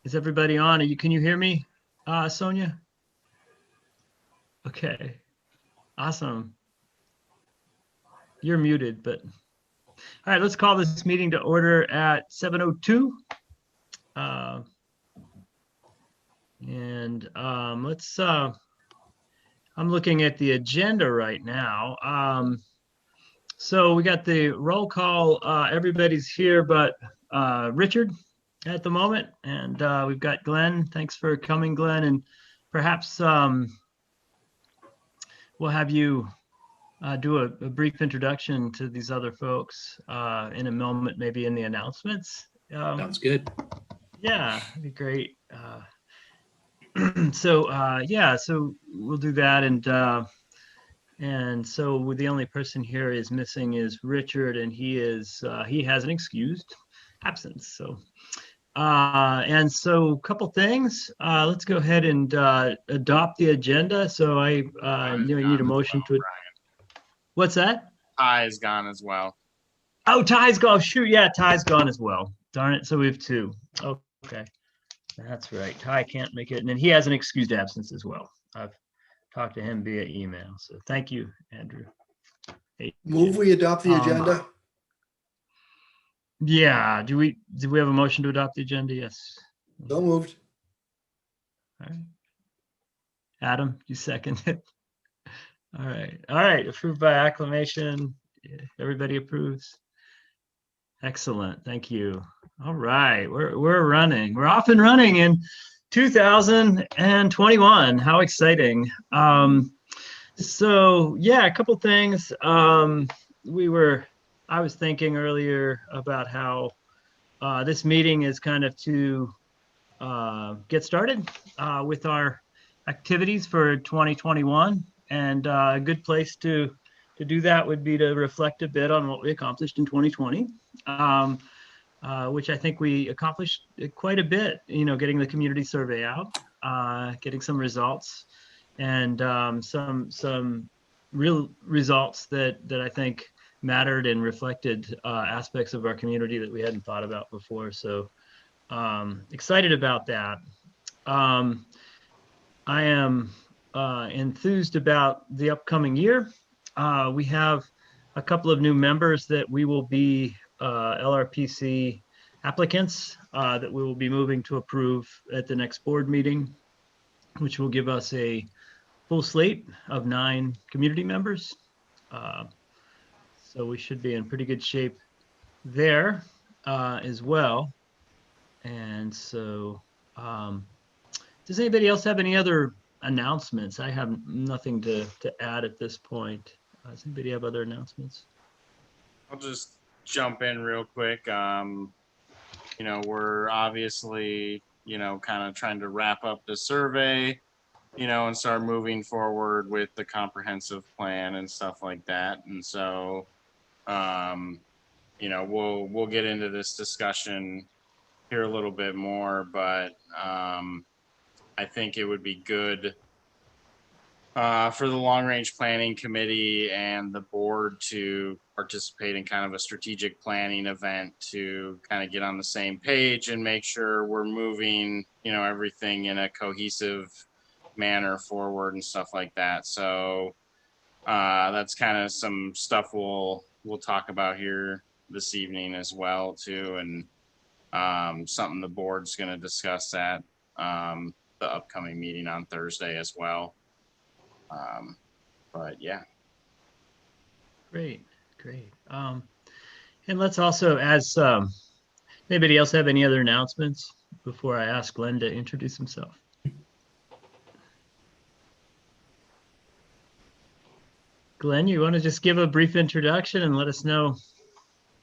Is everybody on? Can you hear me, Sonia? Okay, awesome. You're muted, but all right, let's call this meeting to order at 7:02. I'm looking at the agenda right now. So we got the roll call. Everybody's here but Richard at the moment. And we've got Glenn. Thanks for coming, Glenn. And perhaps we'll have you do a brief introduction to these other folks in a moment, maybe in the announcements. Sounds good. Yeah, that'd be great. So we'll do that. And so the only person here is missing is Richard, and he has an excused absence. So and so a couple things. Let's go ahead and adopt the agenda. So I need a motion to. What's that? Ty is gone as well. Oh, Ty's gone. Shoot, yeah, Ty's gone as well. Darn it. So we have two. Okay, that's right. Ty can't make it, and then he has an excused absence as well. I've talked to him via email. So thank you, Andrew. Hey, Move we adopt the agenda. Yeah. Do we have a motion to adopt the agenda? Yes. So moved. All right. Adam, you second it. All right. Approved by acclamation. Everybody approves. Excellent. Thank you. All right. We're running. We're off and running in 2021. How exciting. So yeah, a couple things. I was thinking earlier about how this meeting is kind of to get started with our activities for 2021. And a good place to do that would be to reflect a bit on what we accomplished in 2020, which I think we accomplished quite a bit, getting the community survey out, getting some results, and some real results that I think mattered and reflected aspects of our community that we hadn't thought about before. So excited about that. I am enthused about the upcoming year. We have a couple of new members that we will be LRPC applicants that we will be moving to approve at the next board meeting, which will give us a full slate of 9 community members. So we should be in pretty good shape there as well. And so does anybody else have any other announcements? I have nothing to add at this point. Does anybody have other announcements? I'll just jump in real quick. We're obviously, kind of trying to wrap up the survey, and start moving forward with the comprehensive plan and stuff like that. And so, we'll get into this discussion here a little bit more, but I think it would be good for the long range planning committee and the board to participate in kind of a strategic planning event to kind of get on the same page and make sure we're moving, everything in a cohesive manner forward and stuff like that. So that's kind of some stuff we'll talk about here this evening as well too, and something the board's going to discuss at the upcoming meeting on Thursday as well. But yeah. Great. And let's also, as anybody else have any other announcements before I ask Glenn to introduce himself? Glenn, you want to just give a brief introduction and let us know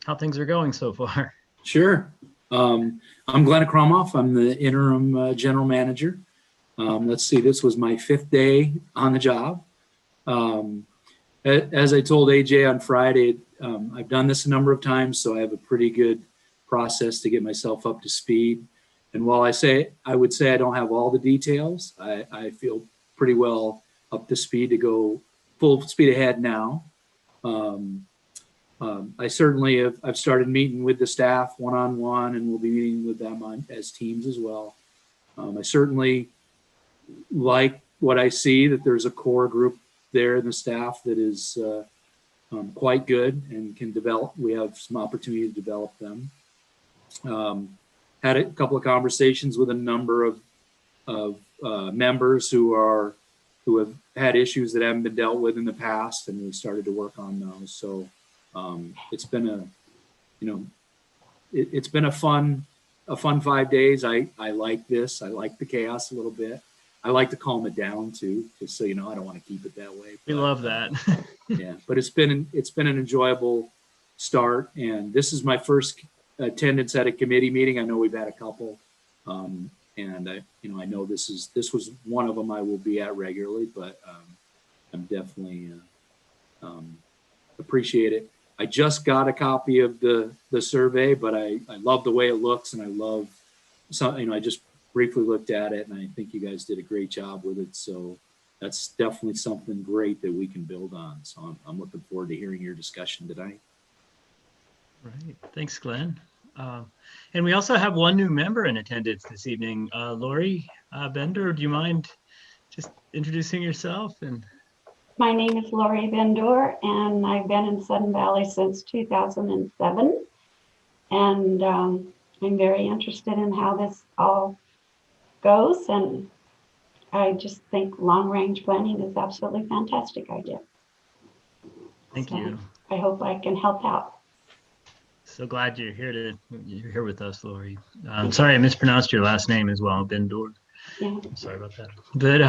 how things are going so far? Sure. I'm Glenn Akromoff. I'm the interim general manager. Let's see, this was my 5th day on the job. As I told AJ on Friday, I've done this a number of times, so I have a pretty good process to get myself up to speed. And while I would say I don't have all the details, I feel pretty well up to speed to go full speed ahead now. I certainly I've started meeting with the staff one-on-one, and we'll be meeting with them as teams as well. I certainly like what I see, that there's a core group there in the staff that is quite good and can develop. We have some opportunity to develop them. Had a couple of conversations with a number of members who have had issues that haven't been dealt with in the past, and we started to work on those. So it's been it's been a fun 5 days. I like this. I like the chaos a little bit. I like to calm it down too, just so you know. I don't want to keep it that way. We love that. Yeah, but it's been an enjoyable start, and this is my first attendance at a committee meeting. I know we've had a couple, and I know this was one of them I will be at regularly, but I'm definitely appreciate it. I just got a copy of the survey, but I love the way it looks, and I love I just briefly looked at it, and I think you guys did a great job with it. So that's definitely something great that we can build on. So I'm looking forward to hearing your discussion tonight. Right. Thanks, Glenn. And we also have one new member in attendance this evening. Lori Bender, do you mind just introducing yourself? And my name is Lori Bender, and I've been in Sudden Valley since 2007. And I'm very interested in how this all goes. And I just think long-range planning is absolutely fantastic idea. Thank you. I hope I can help out. So glad you're here with us, Lori. I'm sorry I mispronounced your last name as well, Bendor. Yeah. I'm sorry about that. But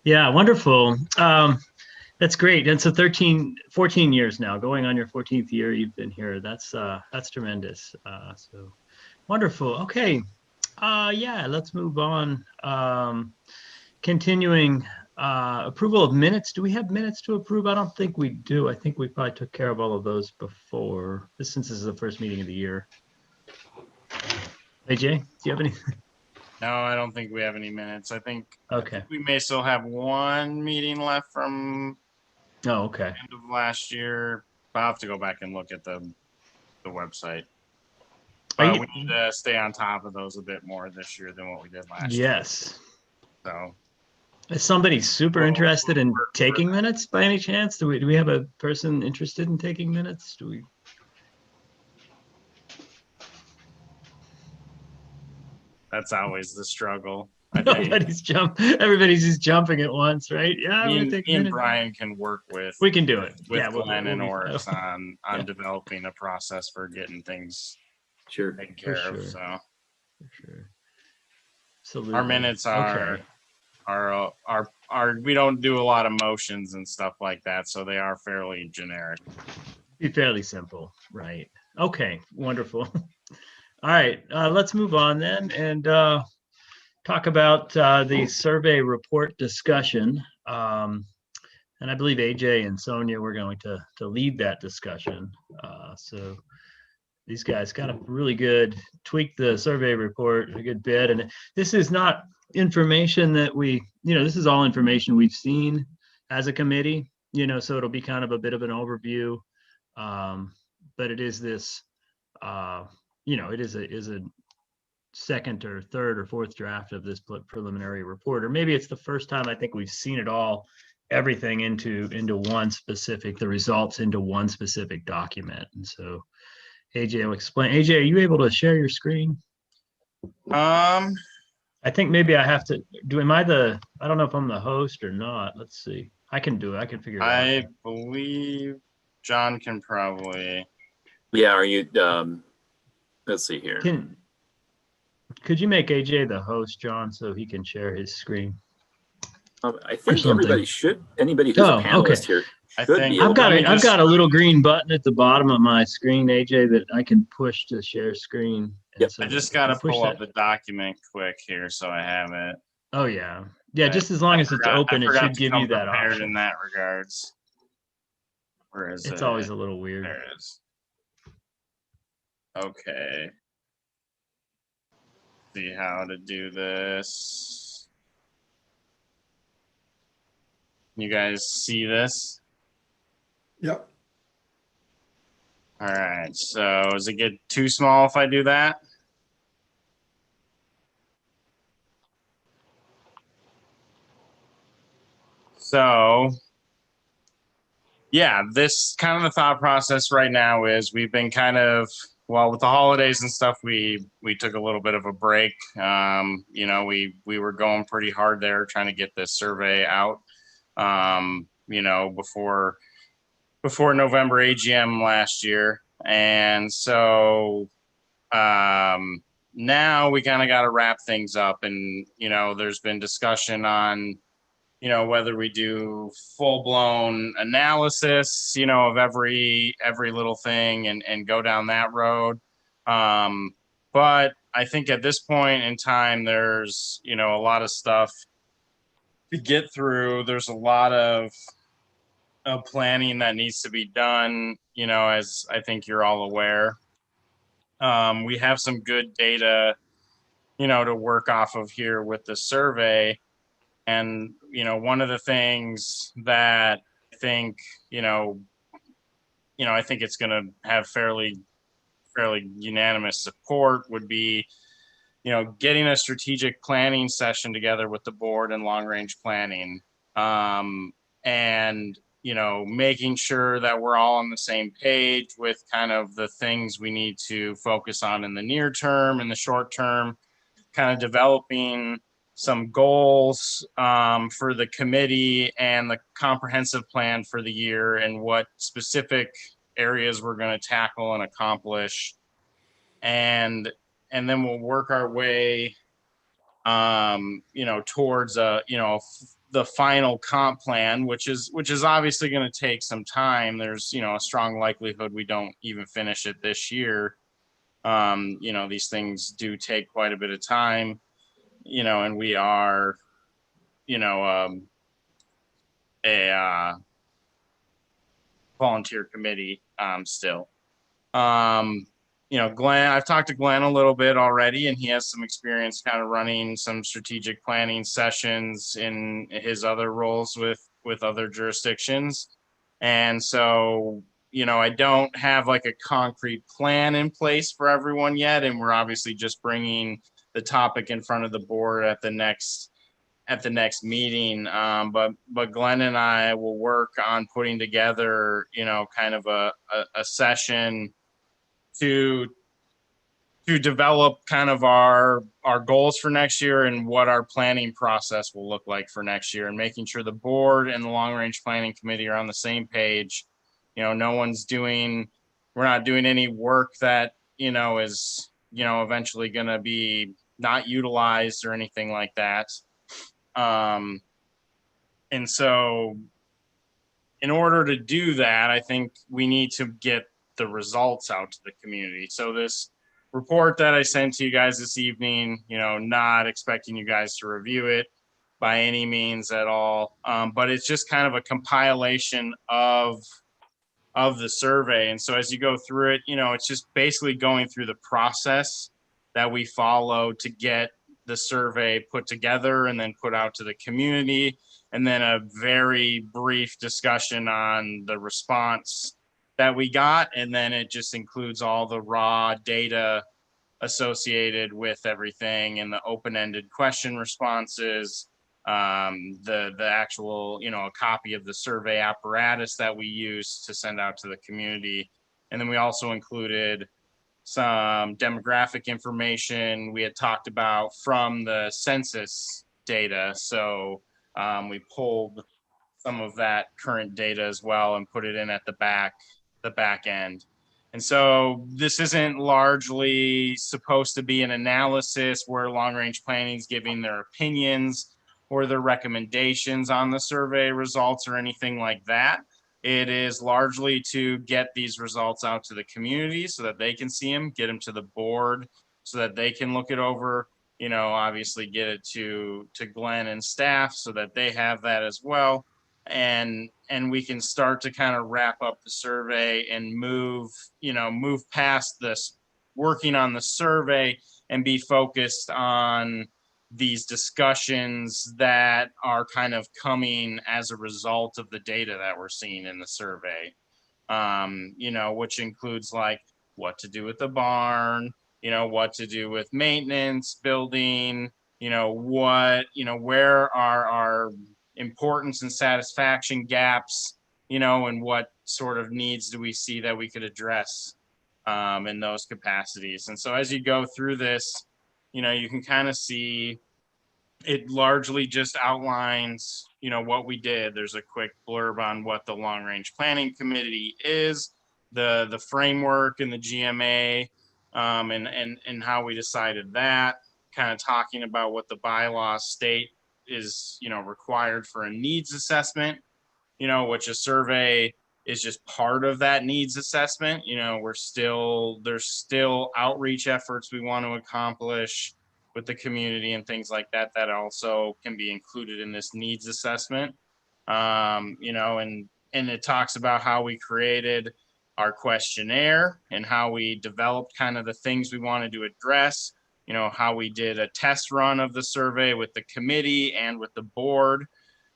yeah, wonderful. That's great. And so 14 years now, going on your 14th year you've been here. That's tremendous. So wonderful. Okay. Yeah, let's move on. Continuing approval of minutes. Do we have minutes to approve? I don't think we do. I think we probably took care of all of those before, since this is the first meeting of the year. AJ, do you have any? No, I don't think we have any minutes. I think Okay. we may still have one meeting left from Oh, okay. end of last year. I'll have to go back and look at the website. But we need to stay on top of those a bit more this year than what we did last year. Yes. So Is somebody super interested in taking minutes by any chance? Do we have a person interested in taking minutes? Do we? that's always the struggle. Everybody's just jumping at once, right? Yeah, me and Brian can work with. We can do it. With Glenn and Oryx on developing a process for getting things taken care of. So for sure. Absolutely. Our minutes are we don't do a lot of motions and stuff like that, so they are fairly generic. Be fairly simple, right? Okay, wonderful. All right, let's move on then and talk about the survey report discussion. And I believe AJ and Sonia were going to lead that discussion. So these guys got a really good, tweaked the survey report a good bit. And this is not information that this is all information we've seen as a committee, so it'll be kind of a bit of an overview. But it is this, it is a second or third or fourth draft of this preliminary report, or maybe it's the first time I think we've seen it all, everything into one specific, the results into one specific document. And so AJ will explain. AJ, are you able to share your screen? I think maybe I have to I don't know if I'm the host or not. Let's see. I can do it. I can figure it out. I believe John can probably. Yeah, are you, let's see here. Could you make AJ the host, John, so he can share his screen? I think everybody should. Anybody who's a panelist here should be. I've got a little green button at the bottom of my screen, AJ, that I can push to share screen. Yep. So I just got to pull up the document quick here, so I have it. Oh yeah, just as long as it's open, it should give you that option. In that regards, where is it? It's always a little weird. There it is. Okay. See how to do this. You guys see this? Yep. All right. So does it get too small if I do that? So yeah, this kind of the thought process right now is we've been kind of, well, with the holidays and stuff, we took a little bit of a break. You know, we were going pretty hard there trying to get this survey out, you know, before November AGM last year. And so now we kind of got to wrap things up, and, you know, there's been discussion on, you know, whether we do full-blown analysis, you know, of every little thing and go down that road. But I think at this point in time, there's, you know, a lot of stuff to get through. There's a lot of planning that needs to be done, you know, as I think you're all aware. We have some good data, you know, to work off of here with the survey. And, you know, one of the things that I think, I think it's going to have fairly unanimous support would be, you know, getting a strategic planning session together with the board and long range planning. And, you know, making sure that we're all on the same page with kind of the things we need to focus on in the near term, in the short term, kind of developing some goals for the committee and the comprehensive plan for the year, and what specific areas we're going to tackle and accomplish. And then we'll work our way, you know, towards the final comp plan, which is obviously going to take some time. There's, you know, a strong likelihood we don't even finish it this year. You know, these things do take quite a bit of time, you know, and we are, you know, a volunteer committee still. You know, Glenn, I've talked to Glenn a little bit already, and he has some experience kind of running some strategic planning sessions in his other roles with other jurisdictions. And so, you know, I don't have like a concrete plan in place for everyone yet. And we're obviously just bringing the topic in front of the board at the next meeting. But Glenn and I will work on putting together, you know, kind of a session to develop kind of our goals for next year and what our planning process will look like for next year, and making sure the board and the long range planning committee are on the same page. You know, we're not doing any work that, you know, is, you know, eventually going to be not utilized or anything like that. And so in order to do that, I think we need to get the results out to the community. So this report that I sent to you guys this evening, you know, not expecting you guys to review it by any means at all, but it's just kind of a compilation of the survey. And so as you go through it, you know, it's just basically going through the process that we follow to get the survey put together and then put out to the community, and then a very brief discussion on the response that we got. And then it just includes all the raw data associated with everything, and the open-ended question responses, the actual, you know, a copy of the survey apparatus that we use to send out to the community. And then we also included some demographic information we had talked about from the census data. So we pulled some of that current data as well and put it in at the back end. And so this isn't largely supposed to be an analysis where long range planning is giving their opinions or their recommendations on the survey results or anything like that. It is largely to get these results out to the community so that they can see them, get them to the board so that they can look it over, you know, obviously get it to Glenn and staff so that they have that as well. And we can start to kind of wrap up the survey and move past this, working on the survey, and be focused on these discussions that are kind of coming as a result of the data that we're seeing in the survey, you know, which includes like what to do with the barn, you know, what to do with maintenance, building, you know, where are our importance and satisfaction gaps, and what sort of needs do we see that we could address in those capacities. And so as you go through this, you can kind of see it largely just outlines, what we did. There's a quick blurb on what the long range planning committee is, the framework and the GMA, and how we decided that, kind of talking about what the bylaws state is, required for a needs assessment, which a survey is just part of that needs assessment. There's still outreach efforts we want to accomplish with the community and things like that, that also can be included in this needs assessment. And it talks about how we created our questionnaire and how we developed kind of the things we wanted to address, how we did a test run of the survey with the committee and with the board,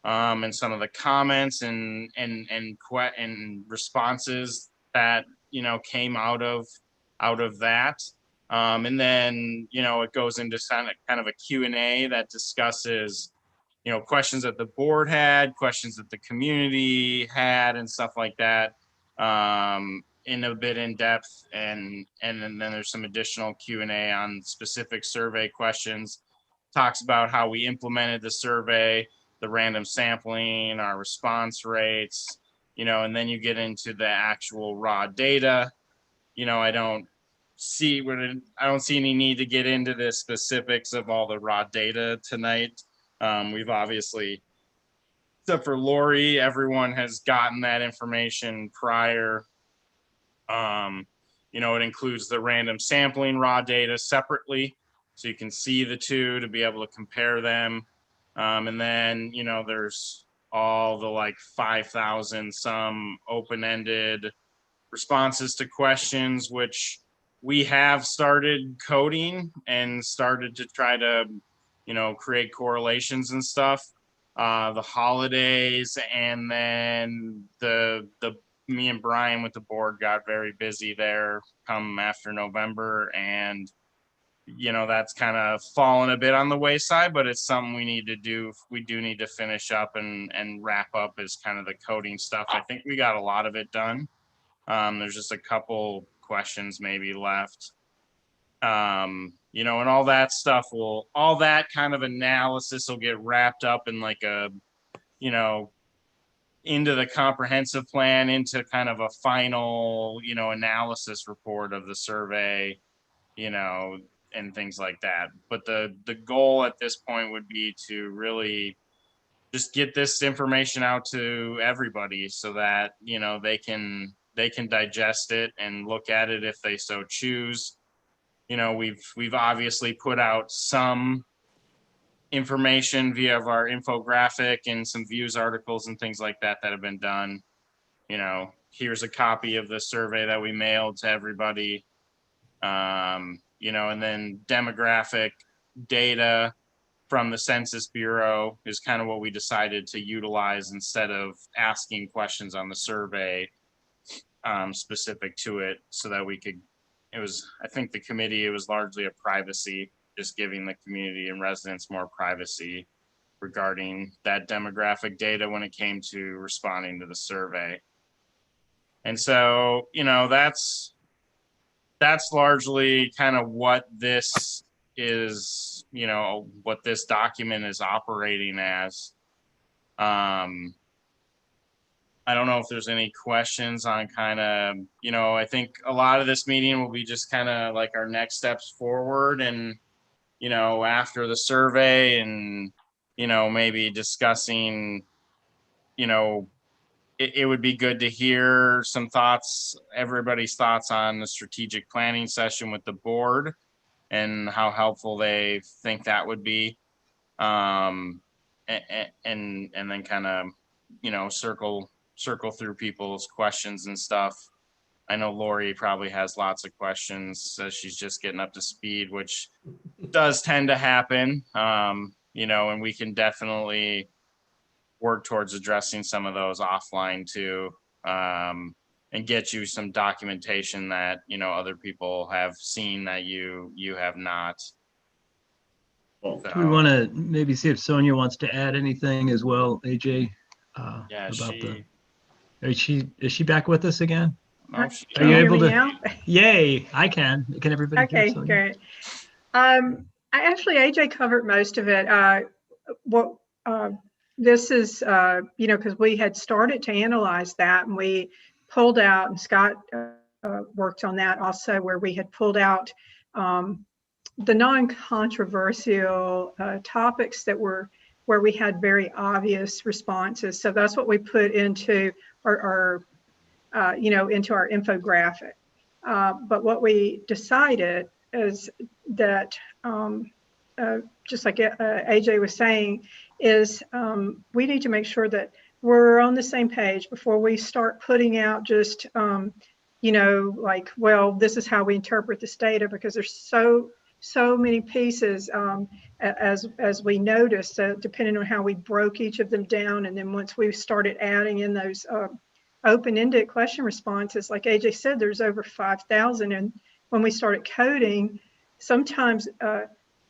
and some of the comments and responses that, came out of that. And then, it goes into kind of a Q&A that discusses, questions that the board had, questions that the community had, and stuff like that, in a bit in depth. And then there's some additional Q&A on specific survey questions. Talks about how we implemented the survey, the random sampling, our response rates, and then you get into the actual raw data. I don't see any need to get into the specifics of all the raw data tonight. We've obviously, except for Lori, everyone has gotten that information prior. It includes the random sampling raw data separately, so you can see the two to be able to compare them. And then, there's all the like 5,000 some open-ended responses to questions, which we have started coding and started to try to, create correlations and stuff. The holidays, and then me and Brian with the board got very busy there come after November, and that's kind of fallen a bit on the wayside, but it's something we need to do. We do need to finish up and wrap up as kind of the coding stuff. I think we got a lot of it done. There's just a couple questions maybe left. And all that stuff all that kind of analysis will get wrapped up in like a, into the comprehensive plan, into kind of a final, analysis report of the survey, and things like that. But the goal at this point would be to really just get this information out to everybody so that, they can digest it and look at it if they so choose. We've obviously put out some information via our infographic and some views articles and things like that have been done. Here's a copy of the survey that we mailed to everybody. And then demographic data from the Census Bureau is kind of what we decided to utilize instead of asking questions on the survey specific to it, so that we could, I think the committee, it was largely a privacy, just giving the community and residents more privacy regarding that demographic data when it came to responding to the survey. And so, that's largely kind of what this is, what this document is operating as. I don't know if there's any questions on kind of, I think a lot of this meeting will be just kind of like our next steps forward, and, after the survey, and, maybe discussing, it would be good to hear some thoughts, everybody's thoughts on the strategic planning session with the board and how helpful they think that would be. And then kind of, circle through people's questions and stuff. I know Lori probably has lots of questions as she's just getting up to speed, which does tend to happen. And we can definitely work towards addressing some of those offline too, and get you some documentation that, other people have seen that you have not. Good. Do we want to maybe see if Sonia wants to add anything as well, AJ? Yeah, Is she back with us again? oh, she, Are you Can you hear able me to? now? Yay, I can. Can everybody hear Okay, Sonia? great. AJ covered most of it. What this is, because we had started to analyze that, and we pulled out, and Scott worked on that also, where we had pulled out the non-controversial topics that were where we had very obvious responses. So that's what we put into our into our infographic. But what we decided is that, just like AJ was saying, is we need to make sure that we're on the same page before we start putting out just, like, well, this is how we interpret this data, because there's so many pieces, as we noticed, depending on how we broke each of them down. And then once we started adding in those open-ended question responses, like AJ said, there's over 5,000. And when we started coding, sometimes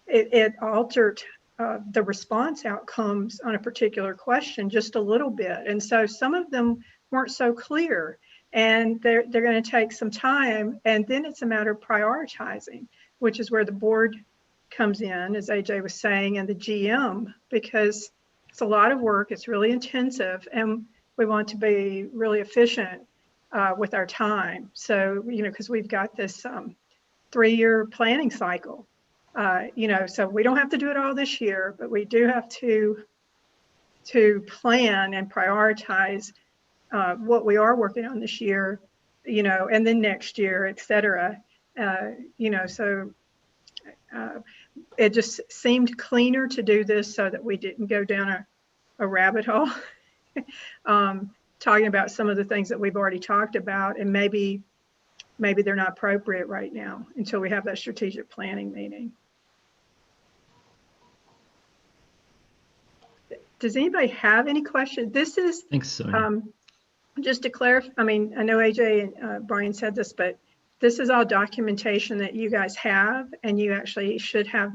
it altered the response outcomes on a particular question just a little bit. And so some of them weren't so clear, and they're going to take some time. And then it's a matter of prioritizing, which is where the board comes in, as AJ was saying, and the GM, because it's a lot of work, it's really intensive, and we want to be really efficient with our time. So, because we've got this 3-year planning cycle, so we don't have to do it all this year, but we do have to plan and prioritize what we are working on this year, and then next year, et cetera. So it just seemed cleaner to do this so that we didn't go down a rabbit hole talking about some of the things that we've already talked about, and maybe they're not appropriate right now until we have that strategic planning meeting. Does anybody have any questions? This is, Thanks, Sonia. just to clarify, I mean, I know AJ and Brian said this, but this is all documentation that you guys have, and you actually should have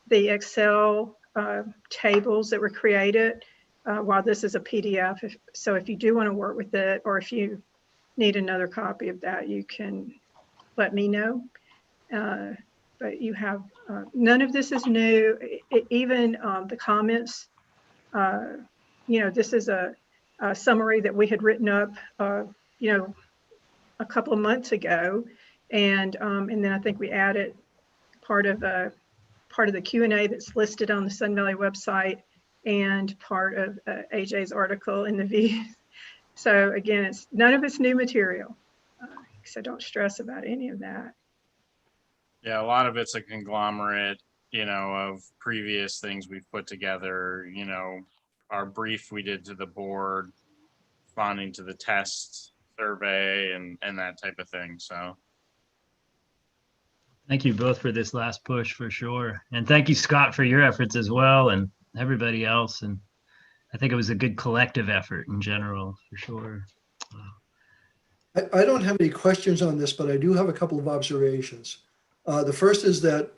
the Excel tables that were created while this is a PDF. So if you do want to work with it, or if you need another copy of that, you can let me know. But you have, none of this is new. Even the comments, this is a summary that we had written up, a couple of months ago, and then I think we added part of the Q&A that's listed on the Sun Valley website, and part of AJ's article in the V. So again, none of it's new material, so don't stress about any of that. yeah, a lot of it's a conglomerate, of previous things we've put together, our brief we did to the board, responding to the test survey, and that type of thing. So Thank you both for this last push, for sure. And thank you, Scott, for your efforts as well, and everybody else. And I think it was a good collective effort in general, for sure. I don't have any questions on this, but I do have a couple of observations. The first is that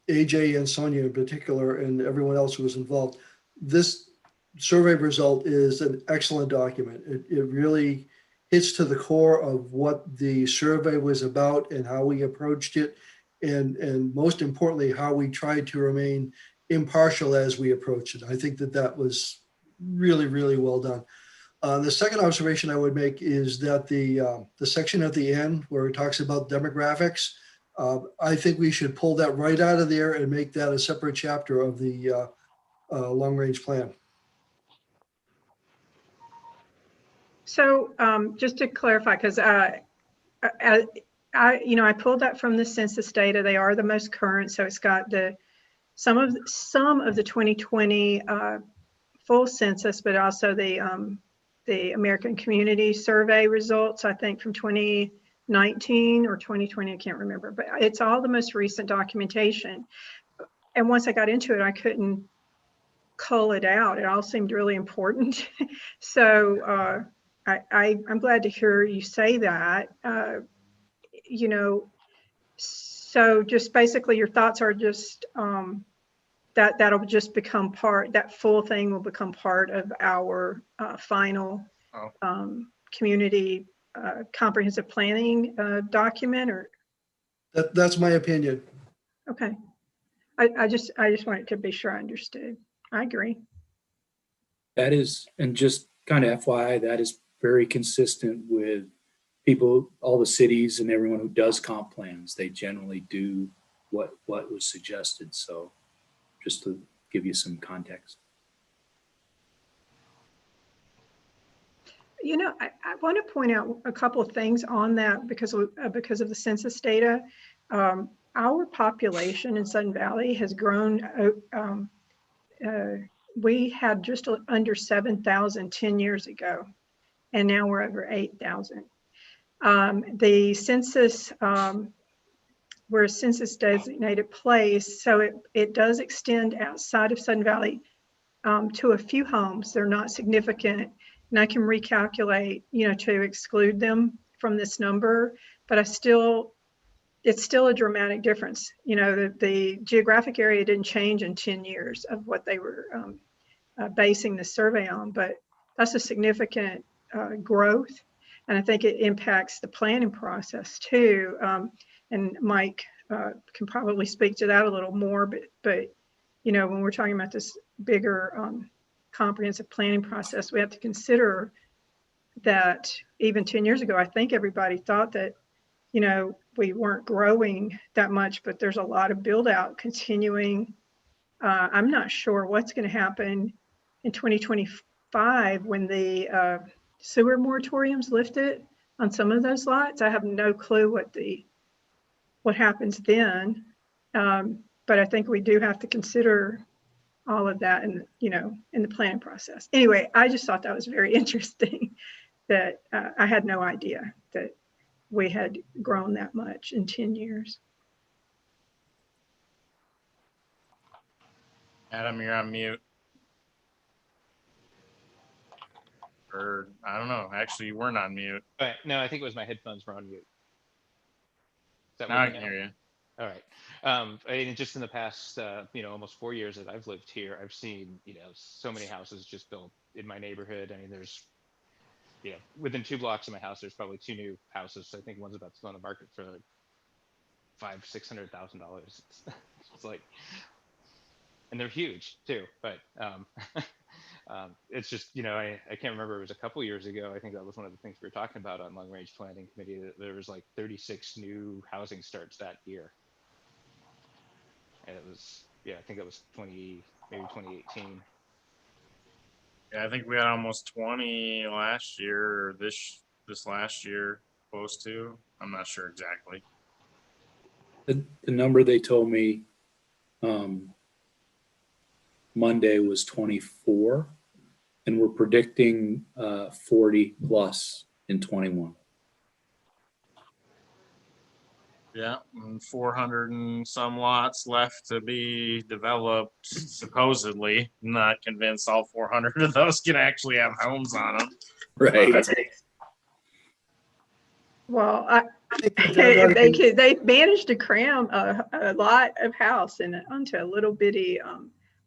AJ and Sonia in particular, and everyone else who was involved, this survey result is an excellent document. It really hits to the core of what the survey was about and how we approached it, and most importantly, how we tried to remain impartial as we approached it. I think that was really, really well done. The second observation I would make is that the section at the end where it talks about demographics, I think we should pull that right out of there and make that a separate chapter of the long-range plan. So just to clarify, because I pulled that from the census data. They are the most current, so it's got some of the 2020 full census, but also the American Community Survey results, I think from 2019 or 2020, I can't remember, but it's all the most recent documentation. And once I got into it, I couldn't cull it out. It all seemed really important. So I'm glad to hear you say that. So just basically your thoughts are just that'll just become part, that full thing will become part of our final community comprehensive planning document, or? That's my opinion. Okay. I just wanted to be sure I understood. I agree. That is, and just kind of FYI, that is very consistent with people, all the cities and everyone who does comp plans. They generally do what was suggested. So just to give you some context. You know, I want to point out a couple of things on that because of the census data. Our population in Sudden Valley has grown. We had just under 7,000 10 years ago, and now we're over 8,000. The census, we're a census designated place, so it does extend outside of Sudden Valley to a few homes. They're not significant, and I can recalculate, you know, to exclude them from this number, but it's still a dramatic difference. You know, the geographic area didn't change in 10 years of what they were basing the survey on, but that's a significant growth. And I think it impacts the planning process too. And Mike can probably speak to that a little more, but you know, when we're talking about this bigger comprehensive planning process, we have to consider that even 10 years ago, I think everybody thought that, you know, we weren't growing that much, but there's a lot of build out continuing. I'm not sure what's going to happen in 2025 when the sewer moratorium's lifted on some of those lots. I have no clue what happens then. But I think we do have to consider all of that in, you know, in the planning process. Anyway, I just thought that was very interesting that I had no idea that we had grown that much in 10 years. Adam, you're on mute. Or I don't know. Actually, you weren't on mute. No, I think it was my headphones were on mute. Now I can hear you. All right. I mean, just in the past, you know, almost 4 years that I've lived here, I've seen, you know, so many houses just built in my neighborhood. I mean, there's, you know, within 2 blocks of my house, there's probably 2 new houses. I think one's about to go on the market for like $500,000-$600,000. It's like, and they're huge too. But it's just, you know, I can't remember. It was a couple years ago. I think that was one of the things we were talking about on long range planning committee. That there was like 36 new housing starts that year. And it was, yeah, I think it was maybe 2018. Yeah, I think we had almost 20 last year, or this last year, close to. I'm not sure exactly. The number they told me Monday was 24, and we're predicting 40 plus in 21. Yeah, and 400 and some lots left to be developed, supposedly. Not convinced all 400 of those can actually have homes on them. Right. Well, they managed to cram a lot of house onto a little bitty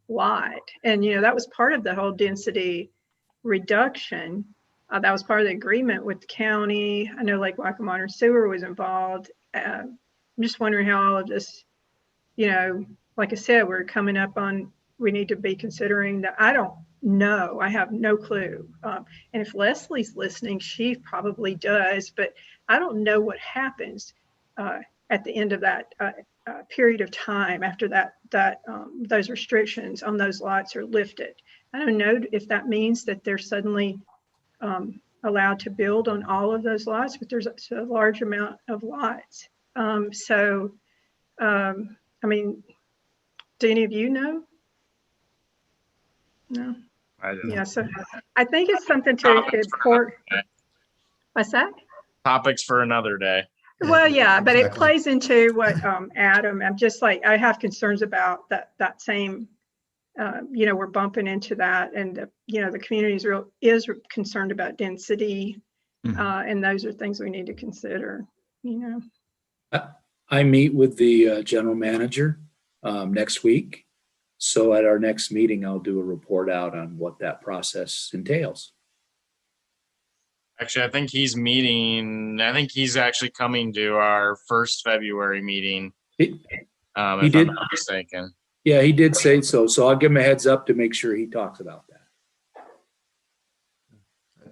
lot. And, you know, that was part of the whole density reduction. That was part of the agreement with the county. I know Lake Waccamaw Sewer was involved. I'm just wondering how all of this, you know, like I said, we're coming up on, we need to be considering that. I don't know. I have no clue. And if Leslie's listening, she probably does, but I don't know what happens at the end of that period of time after that those restrictions on those lots are lifted. I don't know if that means that they're suddenly allowed to build on all of those lots, but there's a large amount of lots. I mean, do any of you know? No. I don't know. Yeah, so I think it's something to report. What's that? Topics for another day. Well, yeah, but Exactly. it plays into what Adam, I'm just like, I have concerns about that same, you know, we're bumping into that, and you know, the community is concerned about density, and those are things we need to consider, you know. I meet with the general manager next week, So at our next meeting, I'll do a report out on what that process entails. Actually, I think he's actually coming to our first February meeting. He If did. I'm not mistaken. Yeah, he did say so. So I'll give him a heads up to make sure he talks about that.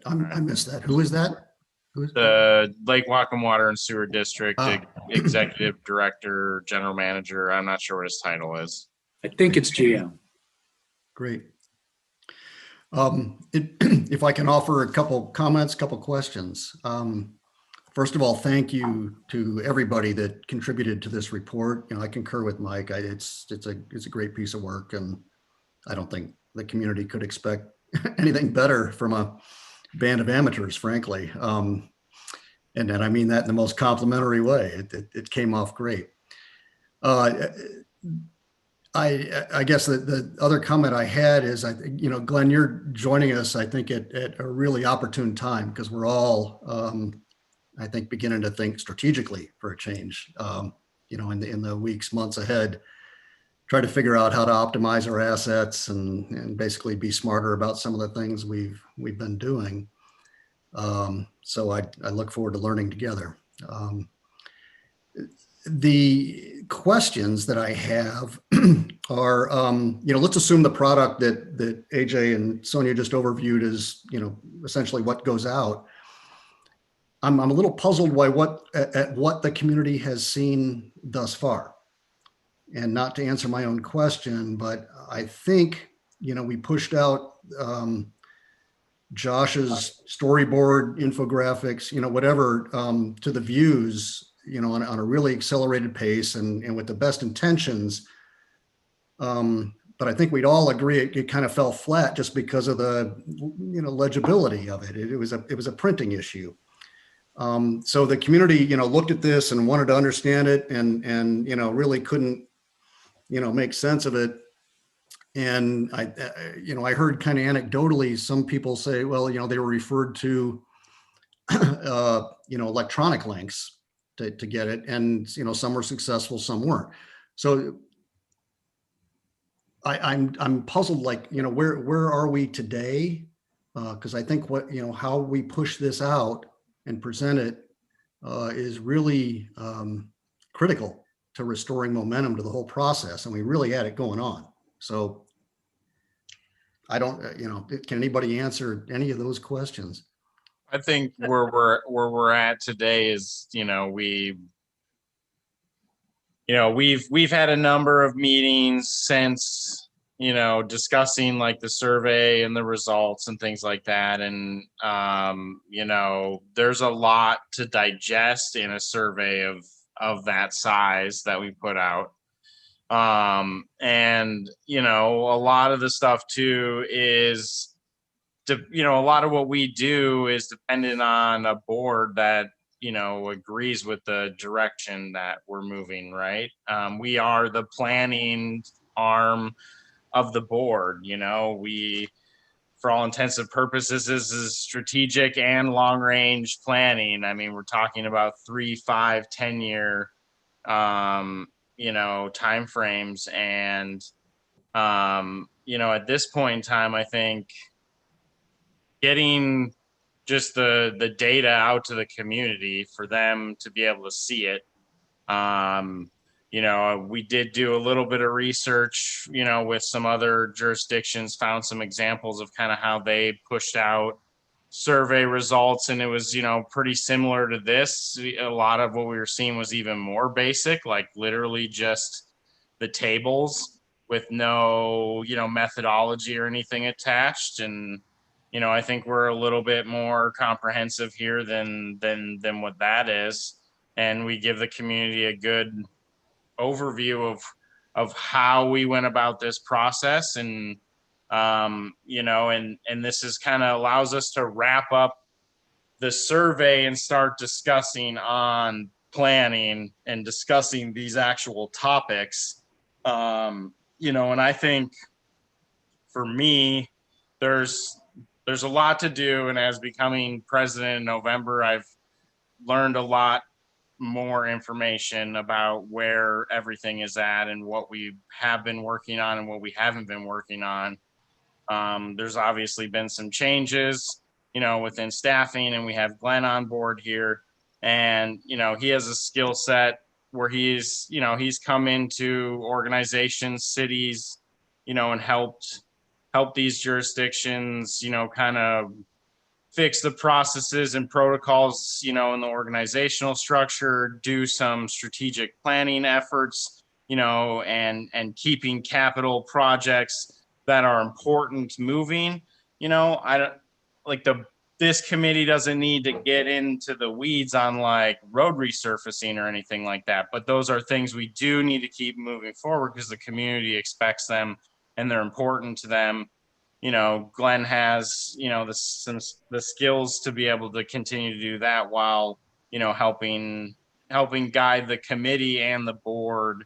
I missed that. Who is that? Who is The Lake Whatcom Water and Sewer District Ah. Executive Director, General Manager. I'm not sure what his title is. I think it's GM. Great. If I can offer a couple comments, couple questions. First of all, thank you to everybody that contributed to this report. You know, I concur with Mike. It's a great piece of work, and I don't think the community could expect anything better from a band of amateurs, frankly. And I mean that in the most complimentary way. It came off great. I guess the other comment I had is, Glenn, you're joining us, I think, at a really opportune time, because we're all, I think, beginning to think strategically for a change, in the weeks, months ahead, try to figure out how to optimize our assets and basically be smarter about some of the things we've been doing. So I look forward to learning together. The questions that I have are, let's assume the product that AJ and Sonia just overviewed is, essentially what goes out. I'm a little puzzled by what the community has seen thus far. And not to answer my own question, but I think, we pushed out Josh's storyboard, infographics, whatever, to the views, on a really accelerated pace and with the best intentions. But I think we'd all agree it kind of fell flat just because of the, legibility of it. It was a printing issue. So the community, looked at this and wanted to understand it and really couldn't, make sense of it. And I heard kind of anecdotally some people say, well, they were referred to, electronic links to get it. And, some were successful, some weren't. So I'm puzzled, like, where are we today? Because I think how we push this out and present it is really critical to restoring momentum to the whole process. And we really had it going on. So I don't, can anybody answer any of those questions? I think where we're at today is, we've had a number of meetings since, discussing like the survey and the results and things like that. And, there's a lot to digest in a survey of that size that we put out. And, a lot of the stuff too is, a lot of what we do is dependent on a board that, agrees with the direction that we're moving, right? We are the planning arm of the board. We, for all intents and purposes, this is strategic and long range planning. I mean, we're talking about 3, 5, 10 year, time frames. And, at this point in time, I think getting just the data out to the community for them to be able to see it. We did do a little bit of research, with some other jurisdictions, found some examples of kind of how they pushed out survey results. And it was, pretty similar to this. A lot of what we were seeing was even more basic, like literally just the tables with no, methodology or anything attached. And, I think we're a little bit more comprehensive here than what that is. And we give the community a good overview of how we went about this process. And, and this is kind of allows us to wrap up the survey and start discussing on planning and discussing these actual topics. And I think for me, there's a lot to do. And as becoming president in November, I've learned a lot more information about where everything is at and what we have been working on and what we haven't been working on. There's obviously been some changes, within staffing, and we have Glenn on board here, and, he has a skill set where he's come into organizations, cities, and helped these jurisdictions, kind of fix the processes and protocols, in the organizational structure, do some strategic planning efforts, and keeping capital projects that are important moving. I don't like this committee doesn't need to get into the weeds on like road resurfacing or anything like that, but those are things we do need to keep moving forward because the community expects them and they're important to them. Glenn has, the skills to be able to continue to do that while, helping guide the committee and the board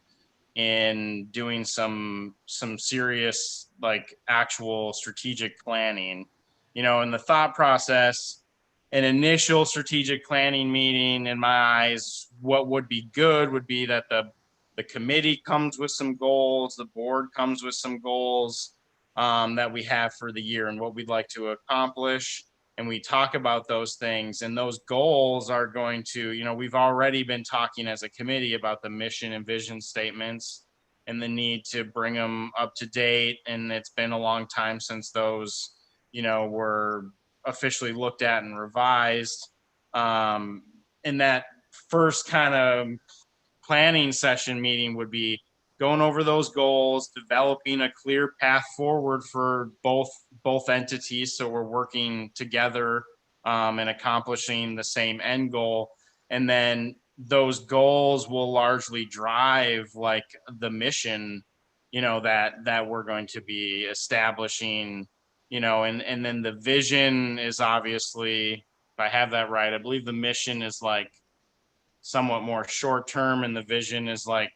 in doing some serious, like, actual strategic planning. In the thought process, an initial strategic planning meeting, in my eyes, what would be good would be that the committee comes with some goals, the board comes with some goals, that we have for the year and what we'd like to accomplish. And we talk about those things, and those goals are going to, we've already been talking as a committee about the mission and vision statements and the need to bring them up to date. And it's been a long time since those, were officially looked at and revised. And that first kind of planning session meeting would be going over those goals, developing a clear path forward for both entities, so we're working together and accomplishing the same end goal. And then those goals will largely drive like the mission, that we're going to be establishing, and then the vision is obviously, if I have that right, I believe the mission is like somewhat more short term and the vision is like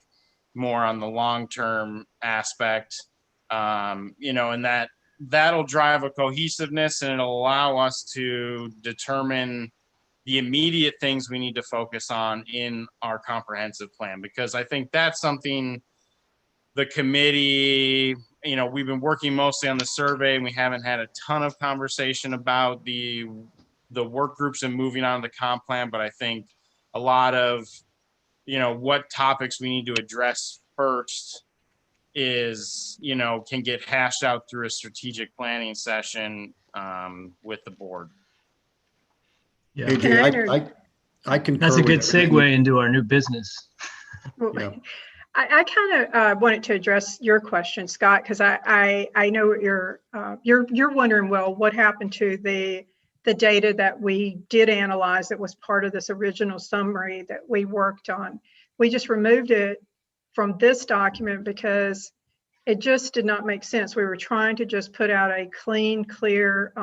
more on the long-term aspect, and that'll drive a cohesiveness, and it'll allow us to determine the immediate things we need to focus on in our comprehensive plan, because I think that's something the committee, we've been working mostly on the survey and we haven't had a ton of conversation about the work groups and moving on to the comp plan, but I think a lot of what topics we need to address first is, can get hashed out through a strategic planning session with the board. Yeah. AJ, I concur. That's a good with everything. segue into our new business. Well, Yeah. I kind of wanted to address your question, Scott, because I know what you're wondering, well, what happened to the data that we did analyze that was part of this original summary that we worked on. We just removed it from this document because it just did not make sense. We were trying to just put out a clean, clear,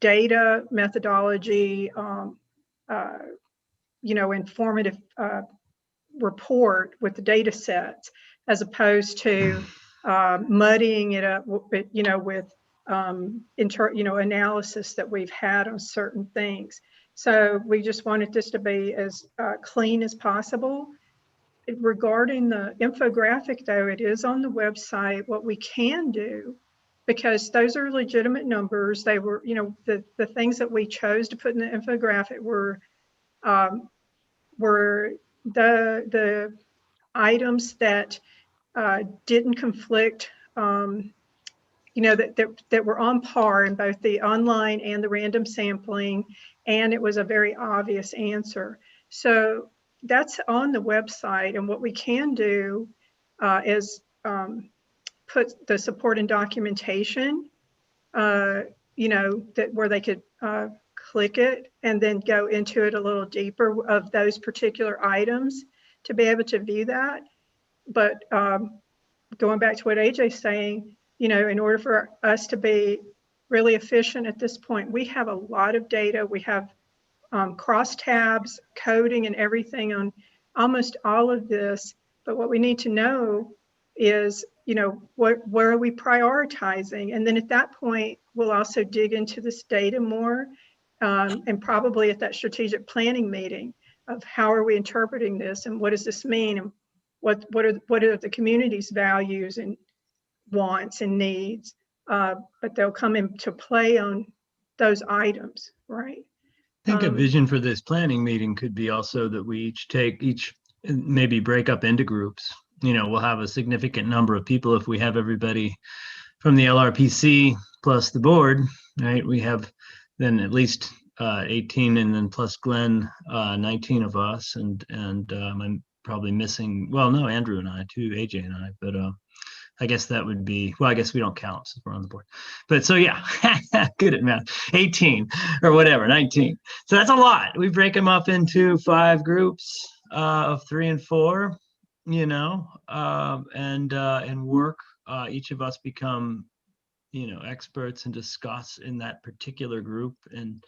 data methodology, informative report with the data sets, as opposed to muddying it up, with analysis that we've had on certain things. So we just wanted this to be as clean as possible. Regarding the infographic, though, it is on the website. What we can do, because those are legitimate numbers, they were, the things that we chose to put in the infographic were the items that didn't conflict, that were on par in both the online and the random sampling, and it was a very obvious answer. So that's on the website, and what we can do is put the support and documentation, that where they could click it and then go into it a little deeper of those particular items to be able to view that. But going back to what AJ's saying, in order for us to be really efficient at this point, we have a lot of data. We have cross tabs, coding, and everything on almost all of this. But what we need to know is, where are we prioritizing? And then at that point, we'll also dig into this data more, and probably at that strategic planning meeting. of how are we interpreting this and what does this mean and what are the community's values and wants and needs, but they'll come into play on those items, right? I think a vision for this planning meeting could be also that we each maybe break up into groups. We'll have a significant number of people if we have everybody from the LRPC plus the board, right? We have then at least 18, and then plus Glenn, 19 of us, and I'm probably missing. Well, no, Andrew and I too, AJ and I, but I guess that would be, well, I guess we don't count since we're on the board. But so yeah, good at math, 18 or whatever, 19. So that's a lot. We break them up into 5 groups of 3 and 4, and work. Each of us become, experts and discuss in that particular group and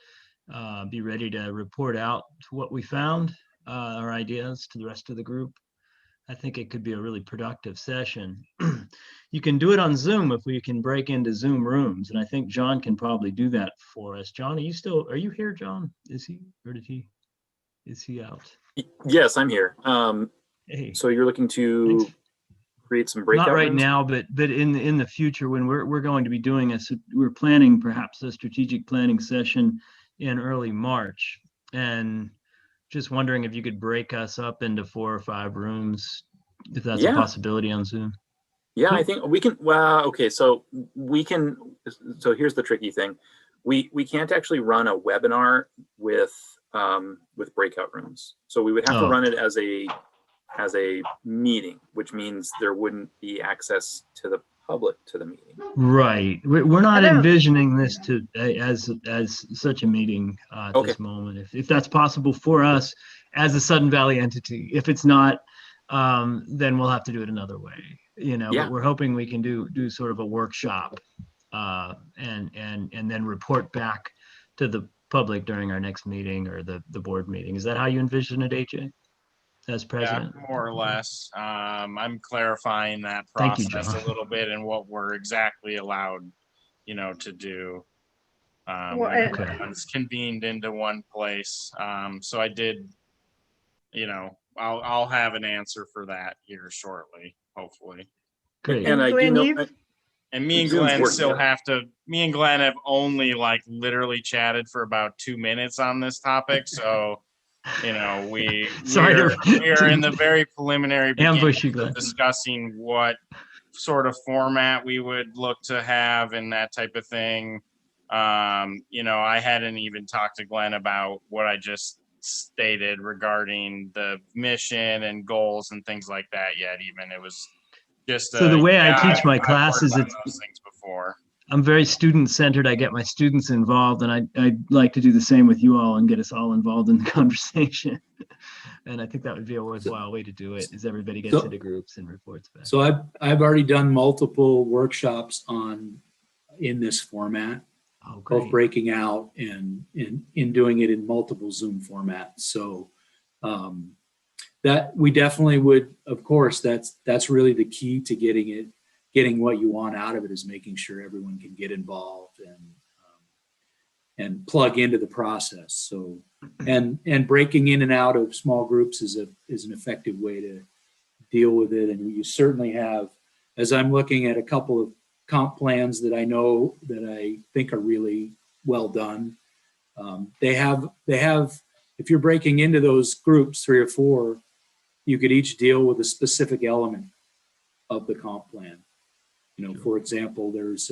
be ready to report out what we found, our ideas to the rest of the group. I think it could be a really productive session. You can do it on Zoom if we can break into Zoom rooms. And I think John can probably do that for us. John, are you here, John? Is he out? Yes, I'm here. Hey, so you're looking to thanks. Create some breakout Not right rooms? now, but in the future when we're going to be doing we're planning perhaps a strategic planning session in early March. And just wondering if you could break us up into 4 or 5 rooms, if that's a possibility on Zoom. Yeah, cool. I think we can. Well, okay, so we can. So here's the tricky thing: we can't actually run a webinar with breakout rooms. So we would have to run it as a meeting, which means there wouldn't be access to the public to the meeting. Right. We're not envisioning this as such a meeting at this moment. If that's possible for us as a Sudden Valley entity. If it's not, then we'll have to do it another way. But we're hoping we can do sort of a workshop and then report back to the public during our next meeting or the board meeting. Is that how you envision it, AJ? As president? Yeah, more or less. I'm clarifying that process a little bit and what we're exactly allowed, to do. Everyone's convened into one place. So I did, I'll have an answer for that here shortly, hopefully. Great. And I do know. And me and Glenn have only literally chatted for about 2 minutes on this topic. So we're in the very preliminary beginning of discussing what sort of format we would look to have and that type of thing. I hadn't even talked to Glenn about what I just stated regarding the mission and goals and things like that yet. Even it was just so the way I teach my classes, it's those things before. I'm very student-centered. I get my students involved, and I'd like to do the same with you all and get us all involved in the conversation. And I think that would be a worthwhile way to do it, is everybody gets into groups and reports back. So I've already done multiple workshops in this format, both breaking out and in doing it in multiple Zoom formats. So that we definitely would, of course, that's really the key to getting what you want out of it, is making sure everyone can get involved and plug into the process. So, and breaking in and out of small groups is an effective way to deal with it. And you certainly have, as I'm looking at a couple of comp plans that I know that I think are really well done. They have, if you're breaking into those groups, 3 or 4, you could each deal with a specific element of the comp plan. For example, there's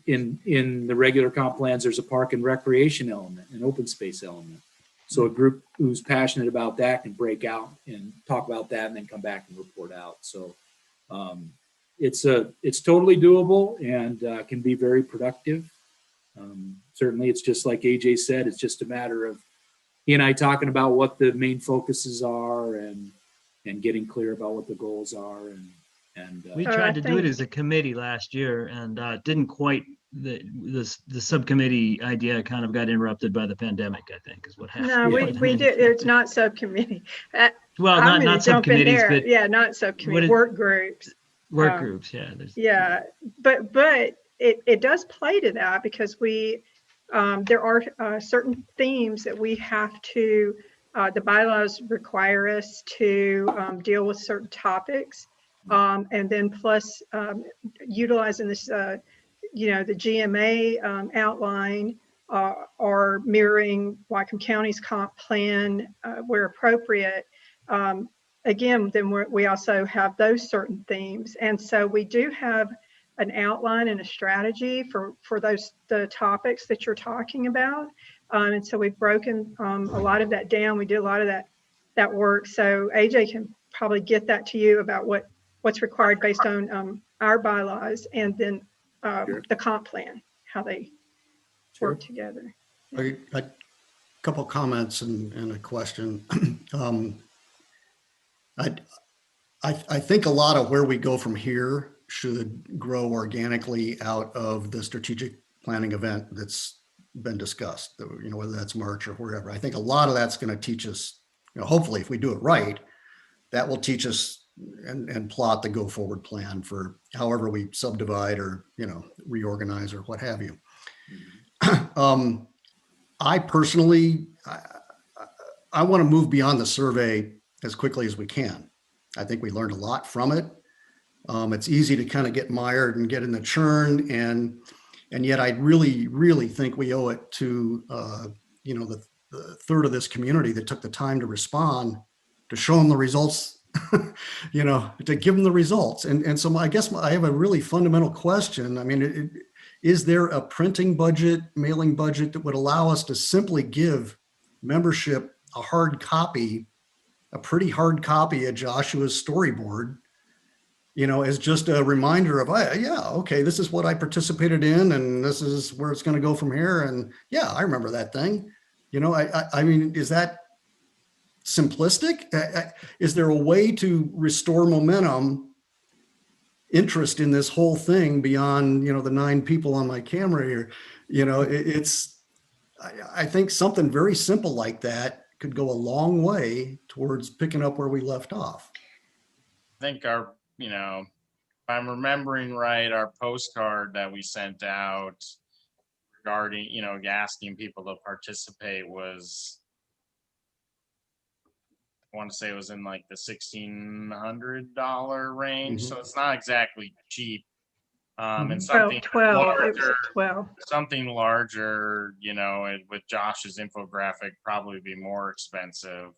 in the regular comp plans, there's a park and recreation element, an open space element. So a group who's passionate about that can break out and talk about that and then come back and report out. So it's totally doable and can be very productive. Certainly, it's just like AJ said, it's just a matter of he and I talking about what the main focuses are and getting clear about what the goals are. And we tried to do it as a committee last year, and didn't quite. The subcommittee idea kind of got interrupted by the pandemic, I think, is what happened. No, we did. It's not subcommittee. Well, not subcommittees, but not subcommittee, work groups. Work groups, yeah. But it does play to that because there are certain themes that we have to The bylaws require us to deal with certain topics. And then plus utilizing this, the GMA outline or mirroring Whatcom County's comp plan where appropriate. Again, then we also have those certain themes. And so we do have an outline and a strategy for the topics that you're talking about. And so we've broken a lot of that down. We did a lot of that work. So AJ can probably get that to you about what's required based on our bylaws, and then the comp plan, how they work together. A couple comments and a question. I think a lot of where we go from here should grow organically out of the strategic planning event that's been discussed, whether that's March or wherever. I think a lot of that's going to teach us, hopefully if we do it right, that will teach us and plot the go forward plan for however we subdivide or, reorganize or what have you. I personally, I want to move beyond the survey as quickly as we can. I think we learned a lot from it. It's easy to kind of get mired and get in the churn, and yet I really, really think we owe it to the third of this community that took the time to respond, to show them the results, to give them the results. And so I guess I have a really fundamental question. I mean, is there a printing budget, mailing budget that would allow us to simply give membership a hard copy, a pretty hard copy of Joshua's storyboard, as just a reminder of, okay, this is what I participated in, and this is where it's going to go from here. And yeah, I remember that thing. I mean, is that simplistic? Is there a way to restore momentum, interest in this whole thing beyond, the 9 people on my camera here? I think something very simple like that could go a long way towards picking up where we left off. I think if I'm remembering right, our postcard that we sent out regarding, asking people to participate was, I want to say it was in like the $1,600 range. Mhm. So it's not exactly cheap. And Mhm. something 12. larger, It was 12. something larger, with Josh's infographic probably be more expensive,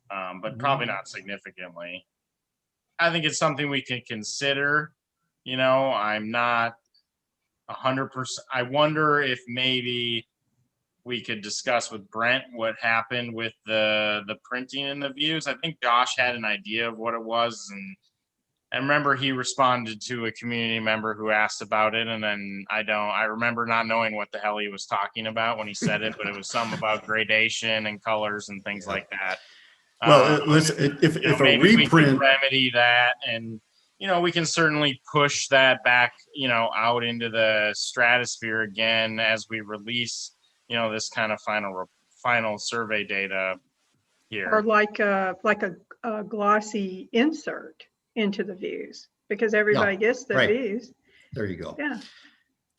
but probably not significantly. I think it's something we can consider. I'm not 100%. I wonder if maybe we could discuss with Brent what happened with the printing and the views. I think Josh had an idea of what it was, and I remember he responded to a community member who asked about it, and then I remember not knowing what the hell he was talking about when he said it, but it was something about gradation and colors and things like that. Well, listen, if a maybe we can reprint, remedy that, and we can certainly push that back, out into the stratosphere again as we release, this kind of final survey data here. Or like a glossy insert into the views, because everybody gets the right. views. There you go. Yeah.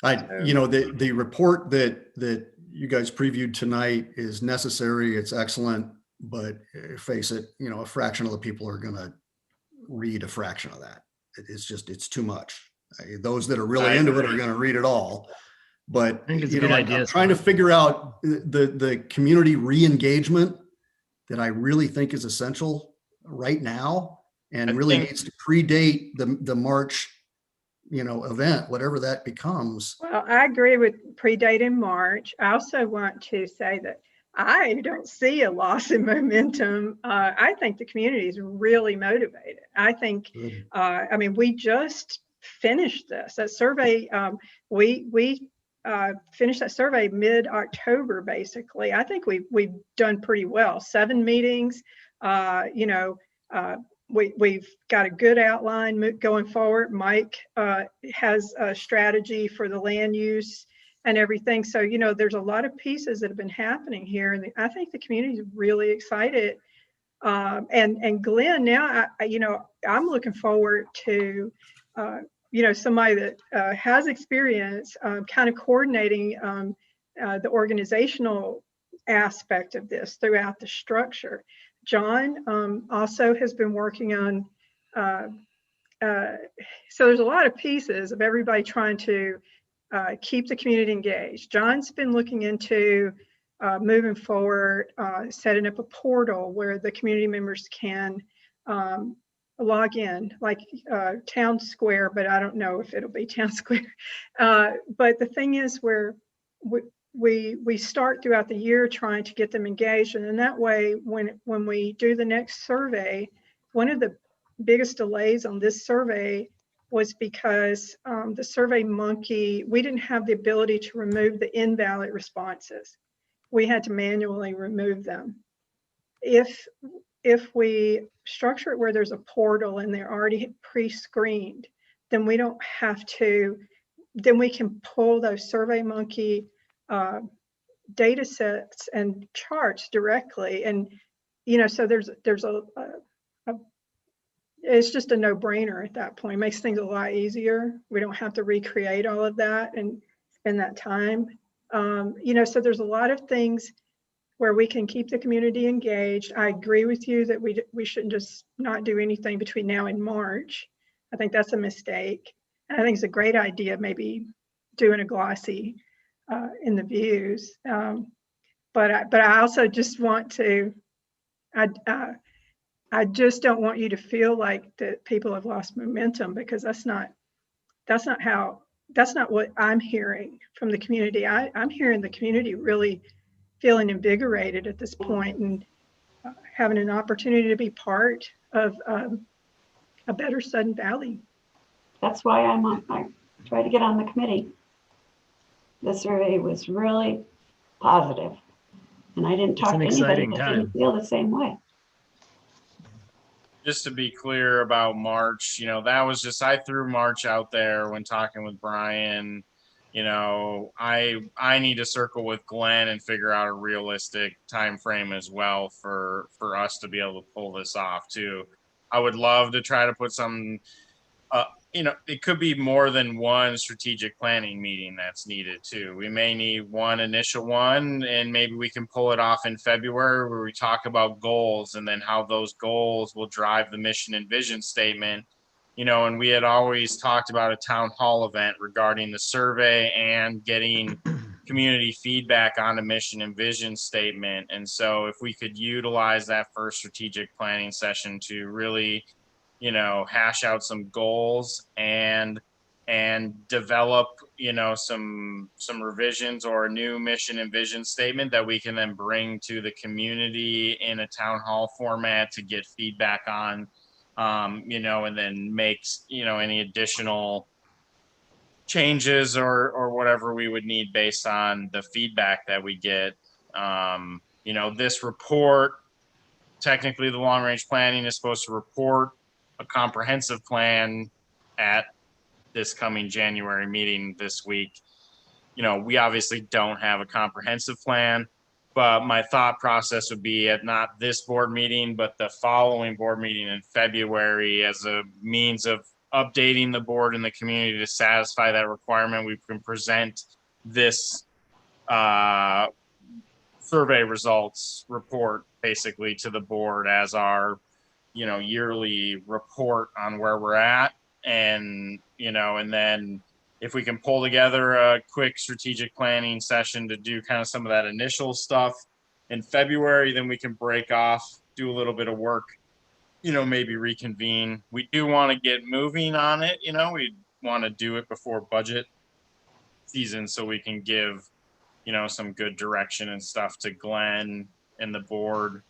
The report that you guys previewed tonight is necessary. It's excellent, but face it, a fraction of the people are going to read a fraction of that. It's too much. Those that are really into it are going to read it all. But I think it's a good idea. I'm trying to figure out the community re-engagement that I really think is essential right now, and really needs to predate the March, event, whatever that becomes. Well, I agree with predating March. I also want to say that I don't see a loss in momentum. I think the community is really motivated. I think, we just finished that survey. We finished that survey mid-October, basically. I think we've done pretty well. 7 meetings, we've got a good outline going forward. Mike has a strategy for the land use and everything. So, there's a lot of pieces that have been happening here. And I think the community is really excited. And Glenn, now, I'm looking forward to, somebody that has experience kind of coordinating the organizational aspect of this throughout the structure. John also has been working on, so there's a lot of pieces of everybody trying to keep the community engaged. John's been looking into moving forward, setting up a portal where the community members can log in, like Town Square, but I don't know if it'll be Town Square. But the thing is, where we start throughout the year trying to get them engaged, and in that way, when we do the next survey, one of the biggest delays on this survey was because the Survey Monkey, we didn't have the ability to remove the invalid responses. We had to manually remove them. If we structure it where there's a portal and they're already pre-screened, then we don't have to, then we can pull those Survey Monkey data sets and charts directly. And, you know, so there's it's just a no-brainer at that point. It makes things a lot easier. We don't have to recreate all of that and spend that time. You know, so there's a lot of things where we can keep the community engaged. I agree with you that we shouldn't just not do anything between now and March. I think that's a mistake. And I think it's a great idea, maybe doing a glossy in the views. But I also just want to, I just don't want you to feel like that people have lost momentum, because that's not what I'm hearing from the community. I'm hearing the community really feeling invigorated at this point and having an opportunity to be part of a better Sudden Valley. That's why I try to get on the committee. The survey was really positive, and I didn't talk to anybody that didn't feel the same way. Just to be clear about March, you know, that was just, I threw March out there when talking with Brian. You know, I need to circle with Glenn and figure out a realistic time frame as well for us to be able to pull this off too. I would love to try to put some, you know, it could be more than one strategic planning meeting that's needed too. We may need one initial one, and maybe we can pull it off in February where we talk about goals and then how those goals will drive the mission and vision statement. You know, and we had always talked about a town hall event regarding the survey and getting community feedback on the mission and vision statement. And so if we could utilize that first strategic planning session to really, you know, hash out some goals and develop, you know, some revisions or a new mission and vision statement that we can then bring to the community in a town hall format to get feedback on, you know, and then makes, you know, any additional changes or whatever we would need based on the feedback that we get. You know, this report, technically the long range planning is supposed to report a comprehensive plan at this coming January meeting this week. You know, we obviously don't have a comprehensive plan, but my thought process would be at not this board meeting, but the following board meeting in February as a means of updating the board and the community to satisfy that requirement. We can present this survey results report basically to the board as our, you know, yearly report on where we're at. And, you know, and then if we can pull together a quick strategic planning session to do kind of some of that initial stuff in February, then we can break off, do a little bit of work, you know, maybe reconvene. We do want to get moving on it. You know, we want to do it before budget season so we can give, you know, some good direction and stuff to Glenn and the board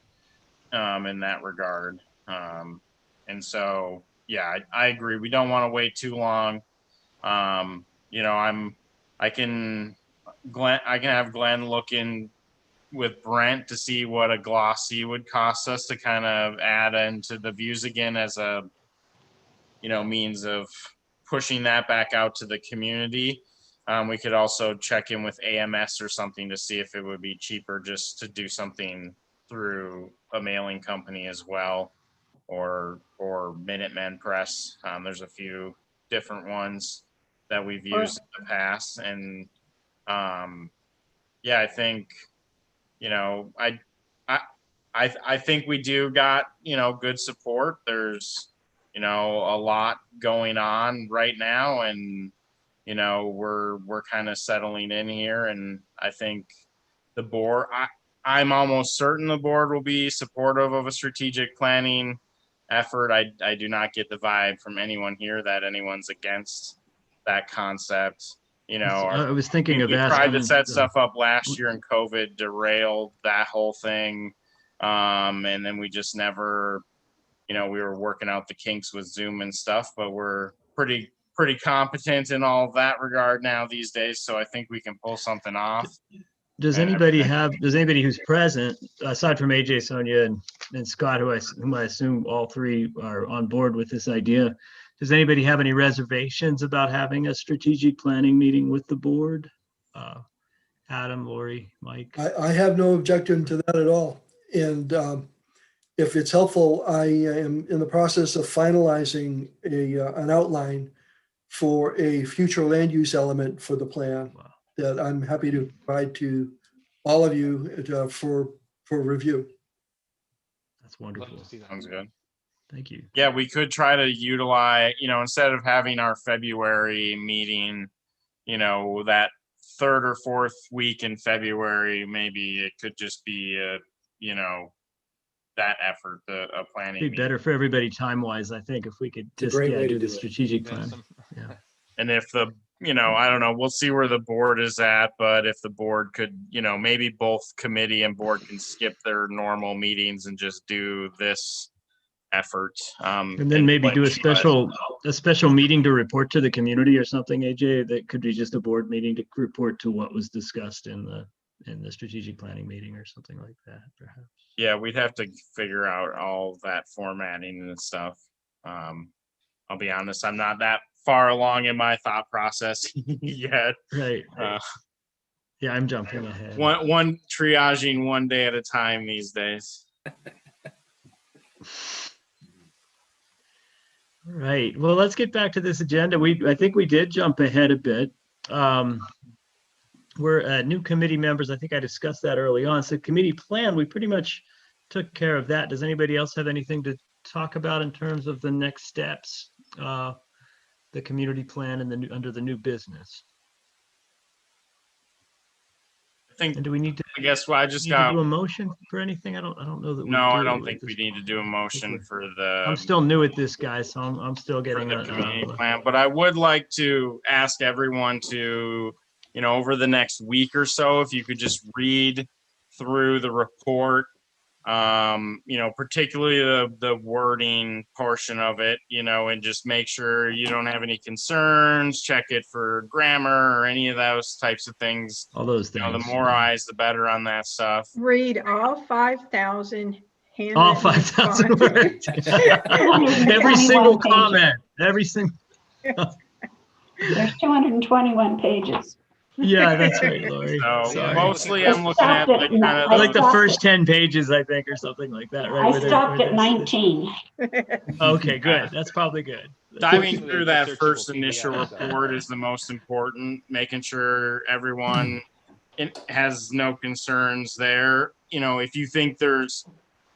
in that regard. And so, yeah, I agree. We don't want to wait too long. You know, I can have Glenn look in with Brent to see what a glossy would cost us to kind of add into the views again as a, you know, means of pushing that back out to the community. We could also check in with AMS or something to see if it would be cheaper just to do something through a mailing company as well, or Minutemen Press. There's a few different ones that we've used in the past. And yeah, I think you know, I think we do got, you know, good support. There's, you know, a lot going on right now, and, you know, we're kind of settling in here, and I think the board, I'm almost certain the board will be supportive of a strategic planning effort. I do not get the vibe from anyone here that anyone's against that concept. You know, I was thinking of we tried to asking. set stuff up last year and COVID derailed that whole thing. And then we just never, you know, we were working out the kinks with Zoom and stuff, but we're pretty competent in all of that regard now these days. So I think we can pull something off. Does anybody who's present, aside from AJ, Sonia, and Scott, whom I assume all three are on board with this idea, does anybody have any reservations about having a strategic planning meeting with the board? Adam, Lori, Mike? I have no objection to that at all. And if it's helpful, I am in the process of finalizing an outline for a future land use element for the plan that I'm happy to provide to all of you for review. That's wonderful. Sounds good. Thank you. Yeah, we could try to utilize, you know, instead of having our February meeting, you know, that third or fourth week in February, maybe it could just be a, you know, that effort, a planning. It'd be better for everybody time-wise, I think, if we could It's a just great way to do the do it. strategic plan. Yeah. And if the, you know, I don't know, we'll see where the board is at, but if the board could, you know, maybe both committee and board can skip their normal meetings and just do this effort. And then maybe do a special meeting to report to the community or something, AJ, that could be just a board meeting to report to what was discussed in the strategic planning meeting or something like that, perhaps. Yeah, we'd have to figure out all that formatting and stuff. I'll be honest, I'm not that far along in my thought process yet. Right. Yeah, I'm jumping ahead. One triaging one day at a time these days. Right. Well, let's get back to this agenda. I think we did jump ahead a bit. We're new committee members. I think I discussed that early on. So committee plan, we pretty much took care of that. Does anybody else have anything to talk about in terms of the next steps? The community plan and under the new business. I think. And do we need to? I guess I just do got a motion for anything. I don't know that. No, I don't think we need to do a motion for the. I'm still new at this, guys, so I'm still getting the community plan. But I would like to ask everyone to, you know, over the next week or so, if you could just read through the report. You know, particularly the wording portion of it, you know, and just make sure you don't have any concerns, check it for grammar or any of those types of things. All those things. You know, the more eyes, the better on that stuff. Read all 5,000. All 5,000 words. Every single comment. Every single. There's 221 pages. Yeah, that's right, Lori. So mostly I'm looking at like kind of like the first 10 pages, I think, or something like that, right? I stopped at 19. Okay, good. That's probably good. Diving through that first initial report is the most important, making sure everyone has no concerns there. You know, if you think there's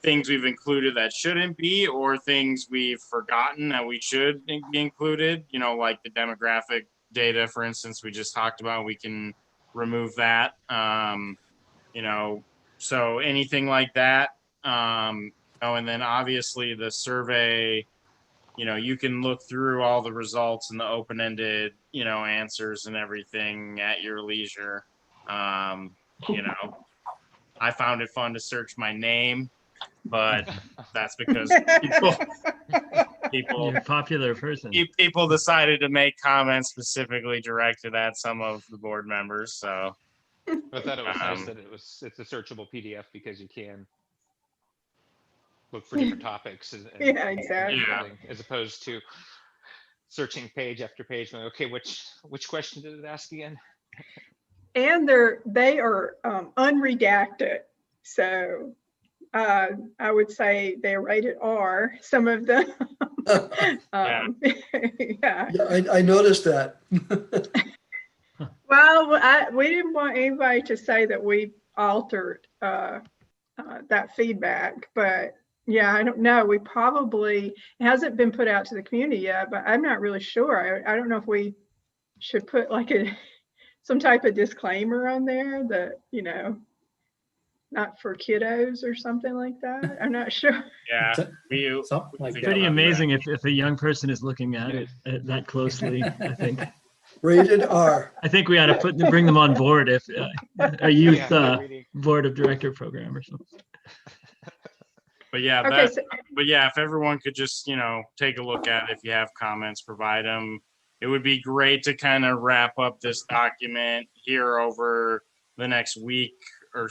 things we've included that shouldn't be, or things we've forgotten that we should be included, you know, like the demographic data, for instance, we just talked about, we can remove that. You know, so anything like that. And then obviously the survey, you know, you can look through all the results and the open-ended, you know, answers and everything at your leisure. You know, I found it fun to search my name, but that's because people You're a popular person. People decided to make comments specifically directed at some of the board members. So I thought it was nice that it's a searchable PDF because you can look for different topics. And Yeah, exactly. Yeah. As opposed to searching page after page. Going, okay, which question did it ask again? And they are unredacted. So I would say they're rated R. Some of them. Yeah. I noticed that. Well, we didn't want anybody to say that we altered that feedback, but yeah, I don't know. We probably, it hasn't been put out to the community yet, but I'm not really sure. I don't know if we should put like some type of disclaimer on there that, you know, not for kiddos or something like that. I'm not sure. Yeah, we Something we like think that. Pretty about amazing if a young person is looking at it that closely, I think. Rated R. I think we ought to bring them on board if a youth Yeah, reading. board of director program or something. But yeah, Okay, so but yeah, if everyone could just, take a look at it, if you have comments, provide them. It would be great to kind of wrap up this document here over the next week or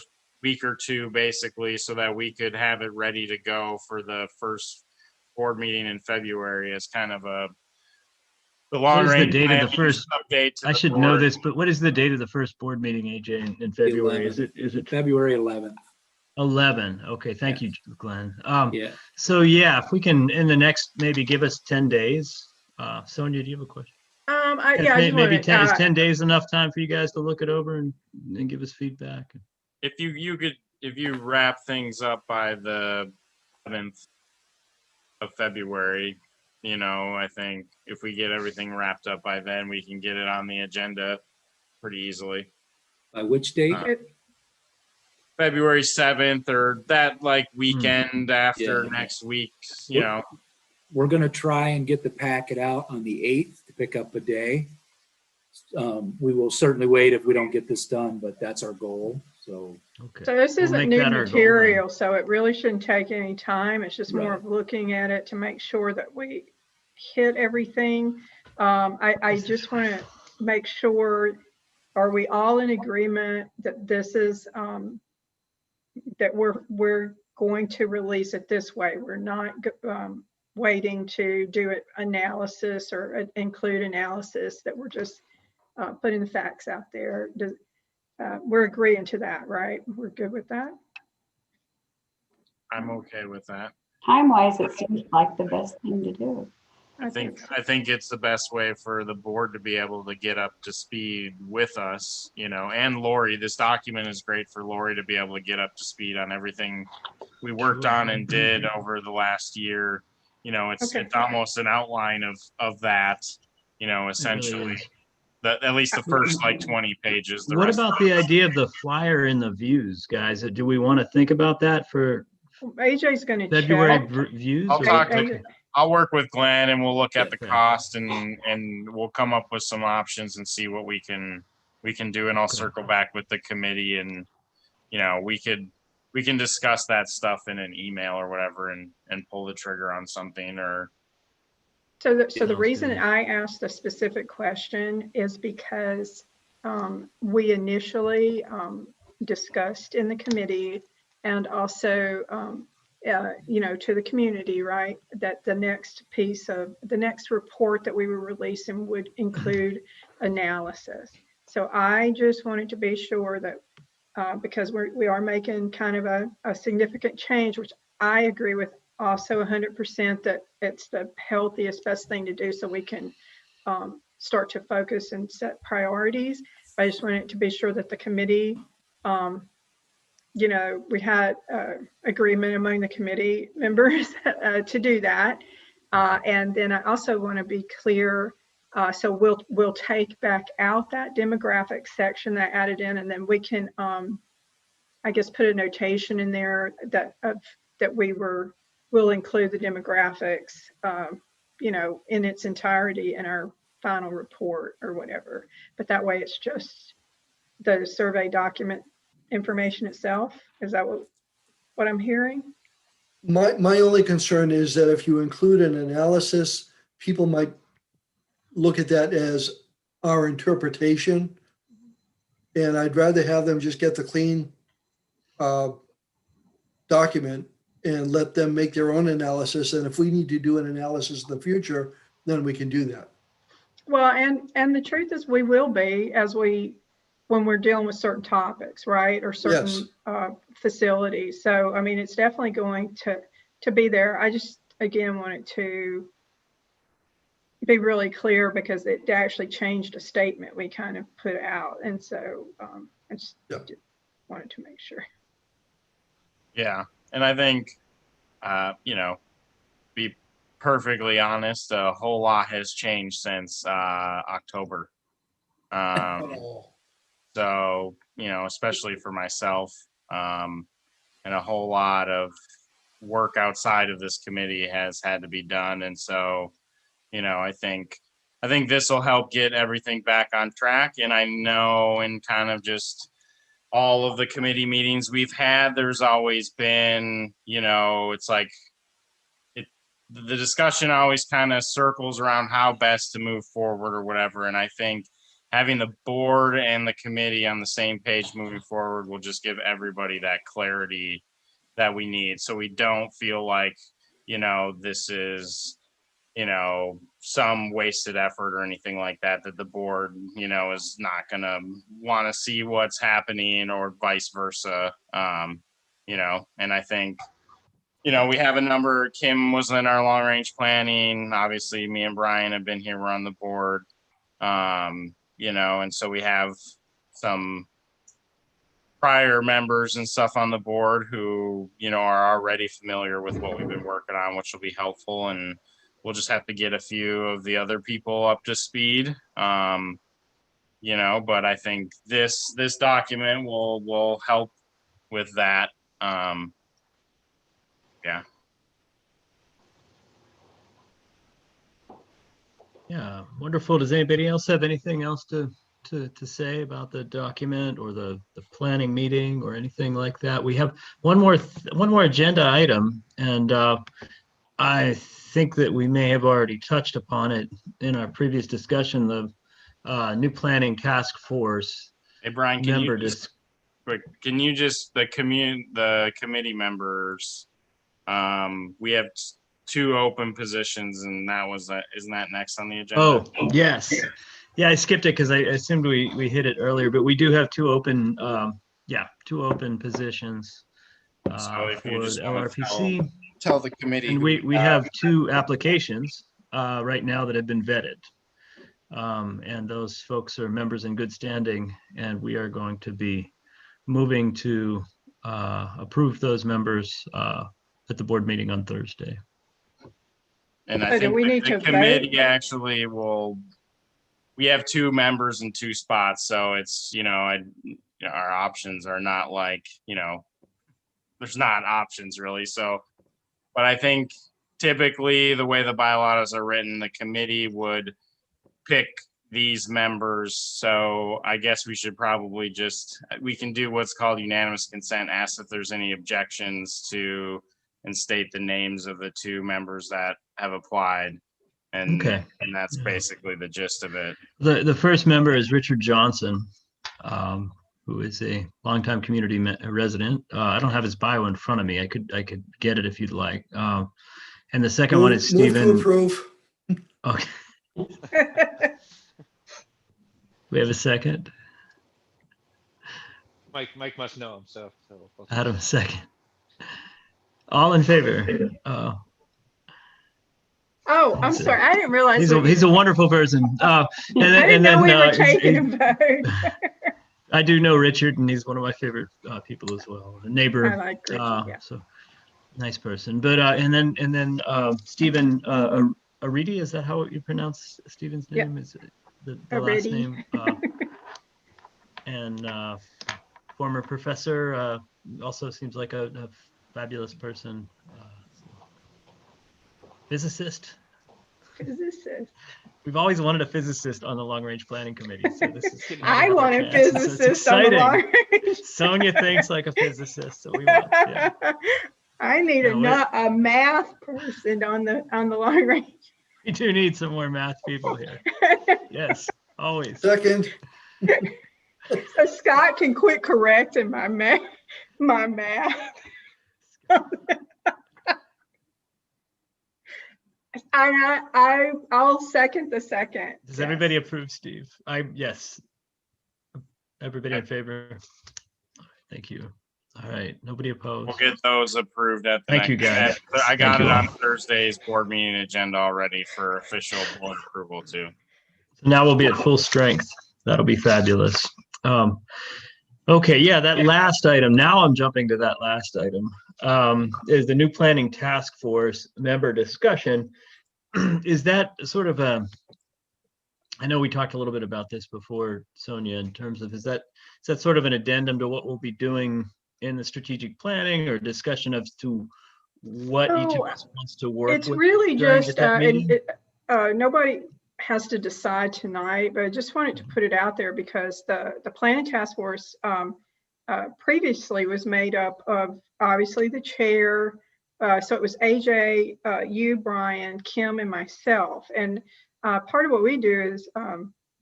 two, basically, so that we could have it ready to go for the first board meeting in February as kind of the What long is the range date of the planning first? update to I the should know board. this, but what is the date of the first board meeting, AJ, in February? Is it February 11th. 11? Okay, thank you, Glenn. Yeah. So yeah, if we can in the next maybe give us 10 days. Sonia, do you have a question? I just Maybe wanted, 10 is 10 days enough time for you guys to look it over and give us feedback? If you wrap things up by the 7th of February, I think if we get everything wrapped up by then, we can get it on the agenda pretty easily. By which date? February 7th or that weekend after Yeah. next week, We're going to try and get the packet out on the 8th to pick up a day. We will certainly wait if we don't get this done, but that's our goal. So Okay. so this We'll isn't make new that our goal then. material, so it really shouldn't take any time. It's just more Right. of looking at it to make sure that we hit everything. I just want to make sure, are we all in agreement that this is, that we're going to release it this way? We're not waiting to do an analysis or include analysis, that we're just putting the facts out there. We're agreeing to that, right? We're good with that? I'm okay with that. Time-wise, it seems like the best thing to do. I think it's the best way for the board to be able to get up to speed with us, and Lori. This document is great for Lori to be able to get up to speed on everything we worked on and did over the last year. It's almost an outline of that, essentially. Really is. At least the first 20 pages. What about the idea of the flyer in the views, guys? Do we want to think about that for AJ's going to February check. views? I'll work with Glenn and we'll look at the cost and we'll come up with some options and see what we can do. And I'll circle back with the committee and, we can discuss that stuff in an email or whatever and pull the trigger on something or. So the reason I asked a specific question is because we initially discussed in the committee and also, to the community, right, that the next report that we were releasing would include analysis. So I just wanted to be sure that because we are making kind of a significant change, which I agree with also 100% that it's the healthiest, best thing to do so we can start to focus and set priorities. I just wanted to be sure that the committee, we had agreement among the committee members to do that. And then I also want to be clear, so we'll take back out that demographic section that I added in, and then we can, I guess, put a notation in there that we'll include the demographics, in its entirety in our final report or whatever. But that way it's just the survey document information itself. Is that what I'm hearing? My only concern is that if you include an analysis, people might look at that as our interpretation. And I'd rather have them just get the clean document and let them make their own analysis. And if we need to do an analysis in the future, then we can do that. Well, and the truth is we will be when we're dealing with certain topics, right? Or certain facilities. So, I mean, it's definitely going to be there. I just, again, wanted to be really clear because it actually changed a statement we kind of put out. And so wanted to make sure. Yeah, and I think, be perfectly honest, a whole lot has changed since October. So, especially for myself, and a whole lot of work outside of this committee has had to be done. And so, I think this will help get everything back on track. And I know in kind of just all of the committee meetings we've had, there's always been, it's like the discussion always kind of circles around how best to move forward or whatever. And I think having the board and the committee on the same page moving forward will just give everybody that clarity that we need. So we don't feel like, this is, some wasted effort or anything like that, that the board, is not going to want to see what's happening or vice versa. And I think, we have a number. Kim was in our long range planning. Obviously, me and Brian have been here. We're on the board. And so we have some prior members and stuff on the board who, are already familiar with what we've been working on, which will be helpful. And we'll just have to get a few of the other people up to speed. But I think this document will help with that. Yeah. Yeah, wonderful. Does anybody else have anything else to say about the document or the planning meeting or anything like that? We have one more agenda item, and I think that we may have already touched upon it in our previous discussion. The new planning task force. Hey Brian, can you just the committee members? We have 2 open positions, and isn't that next on the agenda? Oh, yes. Yeah, I skipped it because I assumed we hit it earlier, but we do have 2 open, 2 open positions So if for you the just want to LRPC. tell the committee. And we have 2 applications right now that have been vetted. And those folks are members in good standing, and we are going to be moving to approve those members at the board meeting on Thursday. And I So do think we the need to committee vote? actually we have 2 members in 2 spots. So it's, our options are not like, there's not options really. So, but I think typically the way the bylaws are written, the committee would pick these members. So I guess we should probably we can do what's called unanimous consent, ask if there's any objections to, and state the names of the 2 members that have applied. And, Okay. and that's basically the gist of it. The first member is Richard Johnson, who is a longtime community resident. I don't have his bio in front of me. I could get it if you'd like. And the second one is Stephen. Move to approve. Okay. We have a second. Mike must know him, so. Adam, second. All in favor? Oh, I'm sorry. I didn't realize. He's a wonderful person. I didn't know we were taking a vote. I do know Richard, and he's one of my favorite people as well. A neighbor. I like Richard, yeah. So nice person. But and then Stephen Aridi, is that how you pronounce Stephen's name? Yep. Is it the last name? And former professor, also seems like a fabulous person. Physicist. We've always wanted a physicist on the long range planning committee. So this is I want a physicist on the long range. Sonia thinks like a physicist. So we want, yeah. I need a math person on the long range. We do need some more math people here. Yes, always. Second. So Scott can quit correcting my math. I'll second the second. Does everybody approve, Steve? Yes. Everybody in favor? Thank you. All right. Nobody opposed. We'll get those approved at the Thank you, guys. I got it on Thursday's board meeting agenda already for official board approval too. So now we'll be at full strength. That'll be fabulous. Okay, yeah, that last item, now I'm jumping to that last item, is the new planning task force member discussion. Is that sort of a, I know we talked a little bit about this before, Sonia, in terms of, is that sort of an addendum to what we'll be doing in the strategic planning or discussion as to what each of So us wants to work it's with really during just, that and meeting? nobody has to decide tonight, but I just wanted to put it out there because the planning task force previously was made up of obviously the chair. So it was AJ, you, Brian, Kim, and myself. And part of what we do is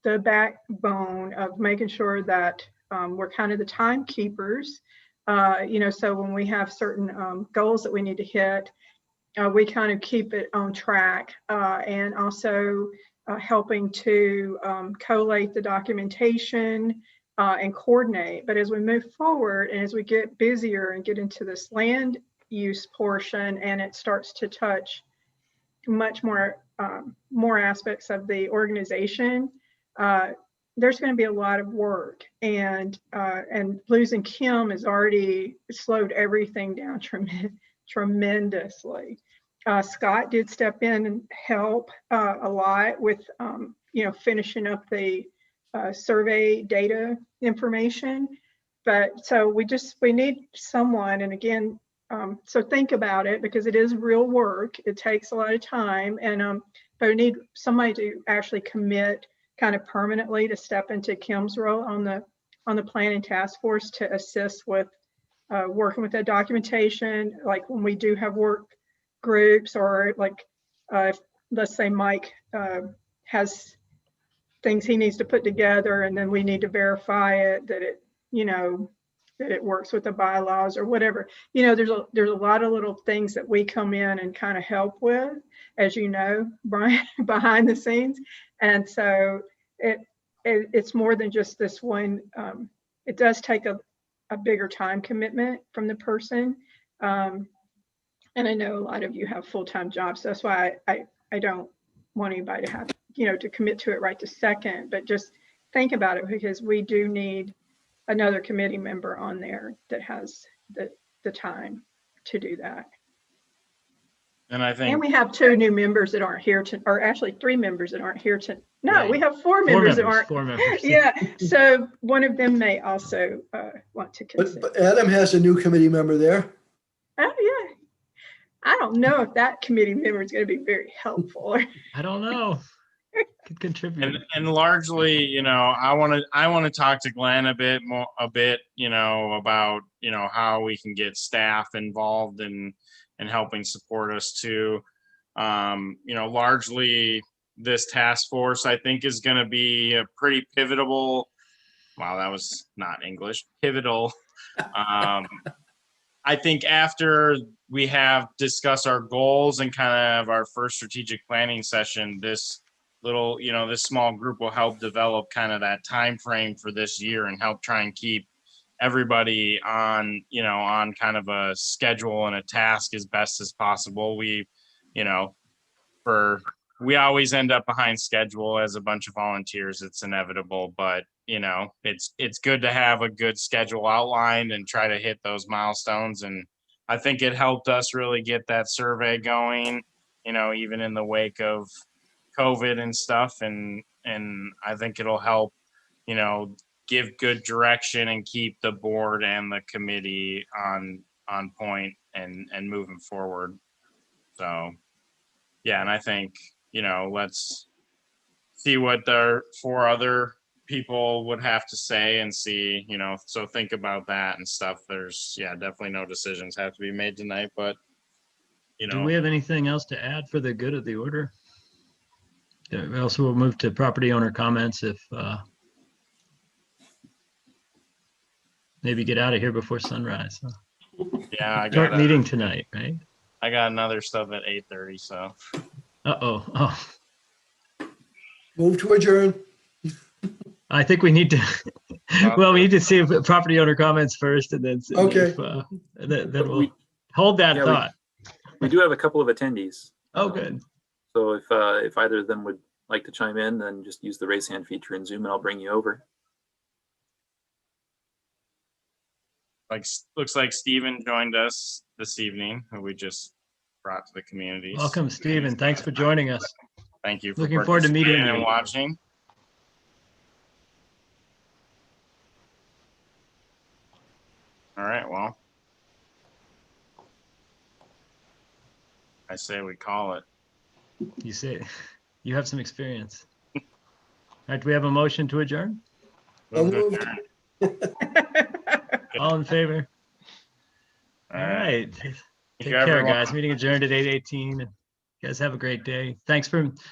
the backbone of making sure that we're kind of the timekeepers. So when we have certain goals that we need to hit, we kind of keep it on track, and also helping to collate the documentation and coordinate. But as we move forward and as we get busier and get into this land use portion and it starts to touch much more aspects of the organization, there's going to be a lot of work, and losing Kim has already slowed everything down tremendously. Scott did step in and help a lot with finishing up the survey data information. But so we need someone, and again, so think about it, because it is real work. It takes a lot of time, and but we need somebody to actually commit kind of permanently to step into Kim's role on the planning task force to assist with working with that documentation. Like when we do have work groups, or like if, let's say Mike has things he needs to put together, and then we need to verify it, that it, that it works with the bylaws or whatever. There's a lot of little things that we come in and kind of help with, as you know, Brian, behind the scenes. And so it's more than just this one. It does take a bigger time commitment from the person. And I know a lot of you have full-time jobs. So that's why I don't want anybody to have, to commit to it right this second, but just think about it, because we do need another committee member on there that has the time to do that. And I And think, we have 2 new members that aren't here to, or actually 3 members that aren't here to, no, Right. we have 4 members that aren't. 4 members. Yeah, so one of them may also want to consider. But Adam has a new committee member there. Oh, yeah. I don't know if that committee member is going to be very helpful. I don't know. Could contribute. and largely, I want to talk to Glenn a bit, about, how we can get staff involved in helping support us too. Largely this task force, I think, is going to be a pretty pivotal. Wow, that was not English. Pivotal. I think after we have discussed our goals and kind of our first strategic planning session, this little, this small group will help develop kind of that time frame for this year and help try and keep everybody on, on kind of a schedule and a task as best as possible. We always end up behind schedule as a bunch of volunteers. It's inevitable, but it's good to have a good schedule outlined and try to hit those milestones. And I think it helped us really get that survey going, even in the wake of COVID and stuff. And I think it'll help, give good direction and keep the board and the committee on point and moving forward. So, yeah. And I think, let's see what the 4 other people would have to say and see, so think about that and stuff. There's, definitely no decisions have to be made tonight, but, Do we have anything else to add for the good of the order? We also will move to property owner comments if maybe get out of here before sunrise. yeah, I Short got meeting tonight, right? I got another stuff at 8:30, so. Oh, Move to adjourn. I think we need to, well, we need to see if property owner comments first, and then, Okay. then we'll hold that thought. We do have a couple of attendees. Oh, good. So if either of them would like to chime in, then just use the raise hand feature in Zoom and I'll bring you over. looks like Stephen joined us this evening, who we just brought to the community. Welcome, Stephen. Thanks for joining us. Thank you for Looking forward to meeting participating and you. watching. All right, well, I say we call it. You say you have some experience. All right, do we have a motion to adjourn? So Move to moved. adjourn. All in favor? All right. Thank Take you, care, everyone. guys. Meeting adjourned at 8:18. You guys have a great day. Thanks for